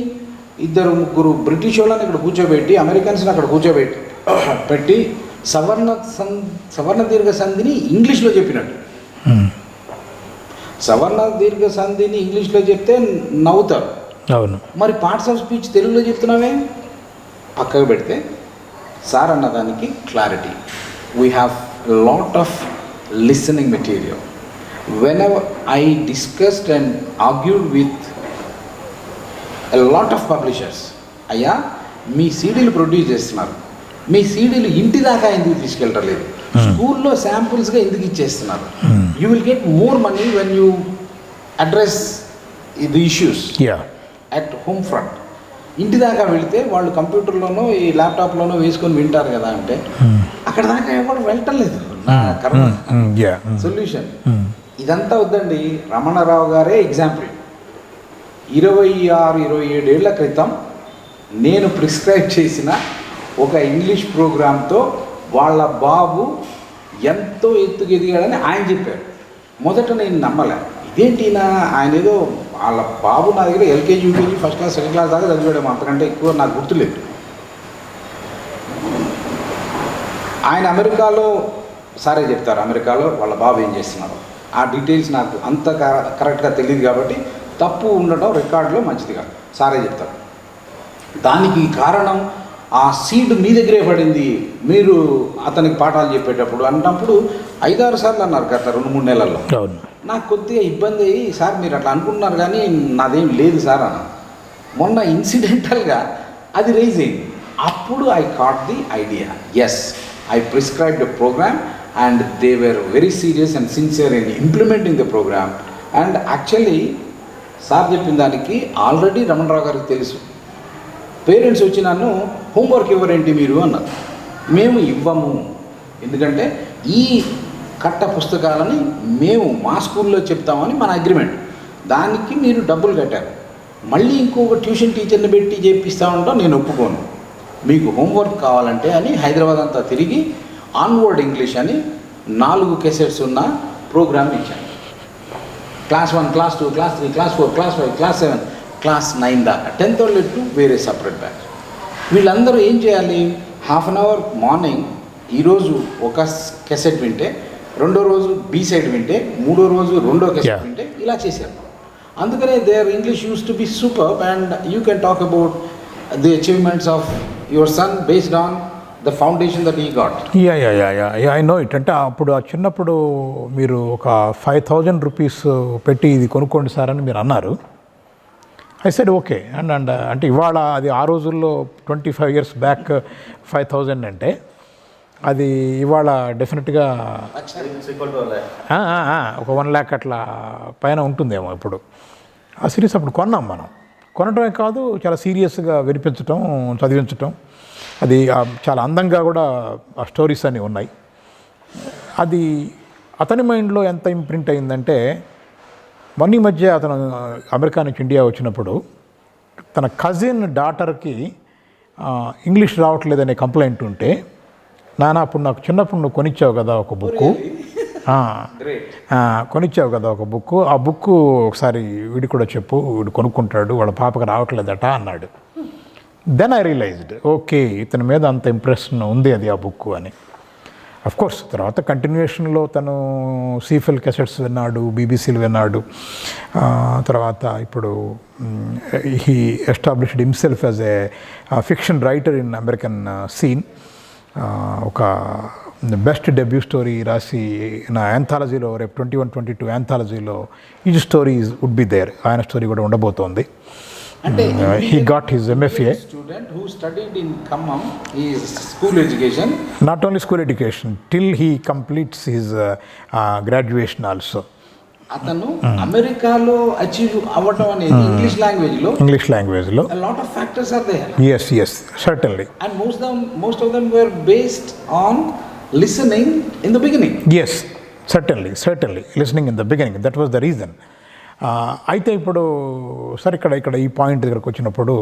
2-3 బ్రిటిష్ వాళ్ళని ఇక్కడ కూర్చోబెట్టి, అమెరికన్స్ని అక్కడ కూర్చోబెట్టి సవర్ణ దీర్ఘ సంధిని ఇంగ్లీష్లో చెప్పినట్టు. సవర్ణ దీర్ఘ సంధిని ఇంగ్లీష్లో చెప్తే నవ్వుతారు. అవును. మరి పార్ట్స్ ఆఫ్ స్పీచ్ తెలుగులో చెప్తున్నావే? పక్కకు పెడితే సార్ అన్నదానికి clarity. We have lot of listening material. When ever I discussed and argued with a lot of publishers, అయ్యా మీ సీడీలు ప్రొడ్యూస్ చేస్తున్నారు, మీ సీడీలు ఇంటి దాకా ఎందుకు తీసుకెళ్ళలేదు, స్కూల్లో శాంపుల్స్గా ఎందుకు ఇచ్చేస్తున్నారు? You will get more money when you address the issues at home front. ఇంటి దాకా వెళితే వాళ్ళు కంప్యూటర్లోనో ఈ ల్యాప్టాప్లోనో వేసుకొని వింటారు కదా. అంటే అక్కడ దాకా ఎవరు వెళ్ళటం లేదు. కర్మ Yeah. సొల్యూషన్. ఇదంతా వద్దండి, రమణారావు గారే ఎగ్జాంపుల్. 26-27 ఏళ్ల క్రితం నేను ప్రిస్క్రైబ్ చేసిన ఒక ఇంగ్లీష్ ప్రోగ్రాంతో వాళ్ళ బాబు ఎంతో ఎత్తుకు ఎదిగాడని ఆయన చెప్పారు. మొదట నేను నమ్మలే, ఇదేంటి ఆయన ఏదో వాళ్ళ బాబు నా దగ్గర LKG, UKG, first class, second class దాకా చదివాడేమో, అంతకంటే ఎక్కువ నాకు గుర్తులేదు. ఆయన అమెరికాలో సారే చెప్తారు, అమెరికాలో వాళ్ళ బాబు ఏం చేస్తున్నారు. ఆ డీటెయిల్స్ నాకు అంత కరెక్ట్గా తెలియదు కాబట్టి తప్పు ఉండటం రికార్డులో మంచిది కాదు, సారే చెప్తారు. దానికి కారణం ఆ సీడ్ మీ దగ్గరే పడింది, మీరు అతనికి పాఠాలు చెప్పేటప్పుడు అన్నప్పుడు 5-6 సార్లు అన్నారు గత 2-3 నెలల్లో. నాకు కొద్దిగా ఇబ్బంది అయ్యి, సార్ మీరు అట్లా అనుకుంటున్నారు కానీ నాదేం లేదు సార్ అన్న. మొన్న ఇన్సిడెంటల్గా అది రైజ్ అయింది. అప్పుడు I caught the idea. Yes, I prescribed a program and they were very serious and sincere in implementing the program. And actually sir చెప్పిన దానికి ఆల్రెడీ రమణరావు గారికి తెలుసు. పేరెంట్స్ వచ్చి నన్ను హోంవర్క్ ఇవ్వరేంటి మీరు అన్నారు. మేము ఇవ్వము, ఎందుకంటే ఈ కట్ట పుస్తకాలని మేము మా స్కూల్లో చెప్తామని మన అగ్రిమెంట్. దానికి మీరు డబ్బులు కట్టారు, మళ్ళీ ఇంకొక ట్యూషన్ టీచర్ని పెట్టి చేపిస్తామంటాం, నేను ఒప్పుకోను. మీకు హోంవర్క్ కావాలంటే అని హైదరాబాద్ అంతా తిరిగి ఆన్వర్డ్ ఇంగ్లీష్ అని 4 కేసెట్స్ ఉన్న ప్రోగ్రామ్ ఇచ్చాను. Class 1, class 2, class 3, class 4, class 5, class 7, class 9 దాకా 10th వాళ్ళు వేరే సపరేట్ బ్యాచ్. వీళ్ళందరూ ఏం చేయాలి, హాఫ్ అన్ అవర్ మార్నింగ్ ఈరోజు ఒక కెసెట్ వింటే, రెండో రోజు బి సైడ్ వింటే, మూడో రోజు రెండో కెసెట్ వింటే, ఇలా చేశారు. అందుకనే their English used to be super and you can talk about the achievements of your son based on the foundation that he got. Yeah, I know it. అంటే అప్పుడు చిన్నప్పుడు మీరు ఒక 5,000 రూపీస్ పెట్టి ఇది కొనుక్కోండి సార్ అని మీరు అన్నారు. I said okay. అండ్ అంటే ఇవాళ అది ఆ రోజుల్లో 25 years బ్యాక్ 5,000 అంటే అది ఇవాళ డెఫినెట్గా ఒక 1 lakh అట్లా పైన ఉంటుందేమో ఇప్పుడు. ఆ సిరీస్ అప్పుడు కొన్నాం మనం. కొనడమే కాదు, చాలా సీరియస్గా వినిపించటం, చదివించటం, అది చాలా అందంగా కూడా ఆ స్టోరీస్ అన్నీ ఉన్నాయి. అది అతని మైండ్లో ఎంత ఇంప్రింట్ అయిందంటే, మొన్న మధ్య అతను అమెరికా నుంచి ఇండియా వచ్చినప్పుడు తన కజిన్ డాటర్కి ఇంగ్లీష్ రావట్లేదనే కంప్లైంట్ ఉంటే, నాన్న అప్పుడు నాకు చిన్నప్పుడు నువ్వు కొనిచ్చావు కదా ఒక బుక్కు, కొనిచ్చావు కదా ఒక బుక్కు, ఆ బుక్కు ఒకసారి వీడి కూడా చెప్పు, వీడు కొనుక్కుంటాడు, వాళ్ళ పాపకు రావట్లేదట అన్నాడు. దెన్ ఐ రియలైజ్డ్, ఓకే ఇతని మీద అంత ఇంప్రెషన్ ఉంది అది ఆ బుక్ అని. అఫ్కోర్స్ తర్వాత కంటిన్యూషన్లో తను సీఫెల్ కెసెట్స్ విన్నాడు, బీబీసీలు విన్నాడు. తర్వాత ఇప్పుడు he established himself as a fiction writer in American scene. ఒక బెస్ట్ డెబ్యూ స్టోరీ రాసి నా యాంథాలజీలో రేపు 21-22 యాంథాలజీలో each stories would be there. ఆయన స్టోరీ కూడా ఉండబోతోంది. He got his MFA. Student who studied in Khammam, his school education. Not only school education, till he completes his graduation also. అతను అమెరికాలో అచీవ్ అవ్వటం అనేది ఇంగ్లీష్ లాంగ్వేజ్లో a lot of factors are there. Yes, certainly. And most of them were based on listening in the beginning. Yes, certainly listening in the beginning, that was the reason. అయితే ఇప్పుడు సరే ఇక్కడ ఈ పాయింట్ దగ్గరకు వచ్చినప్పుడు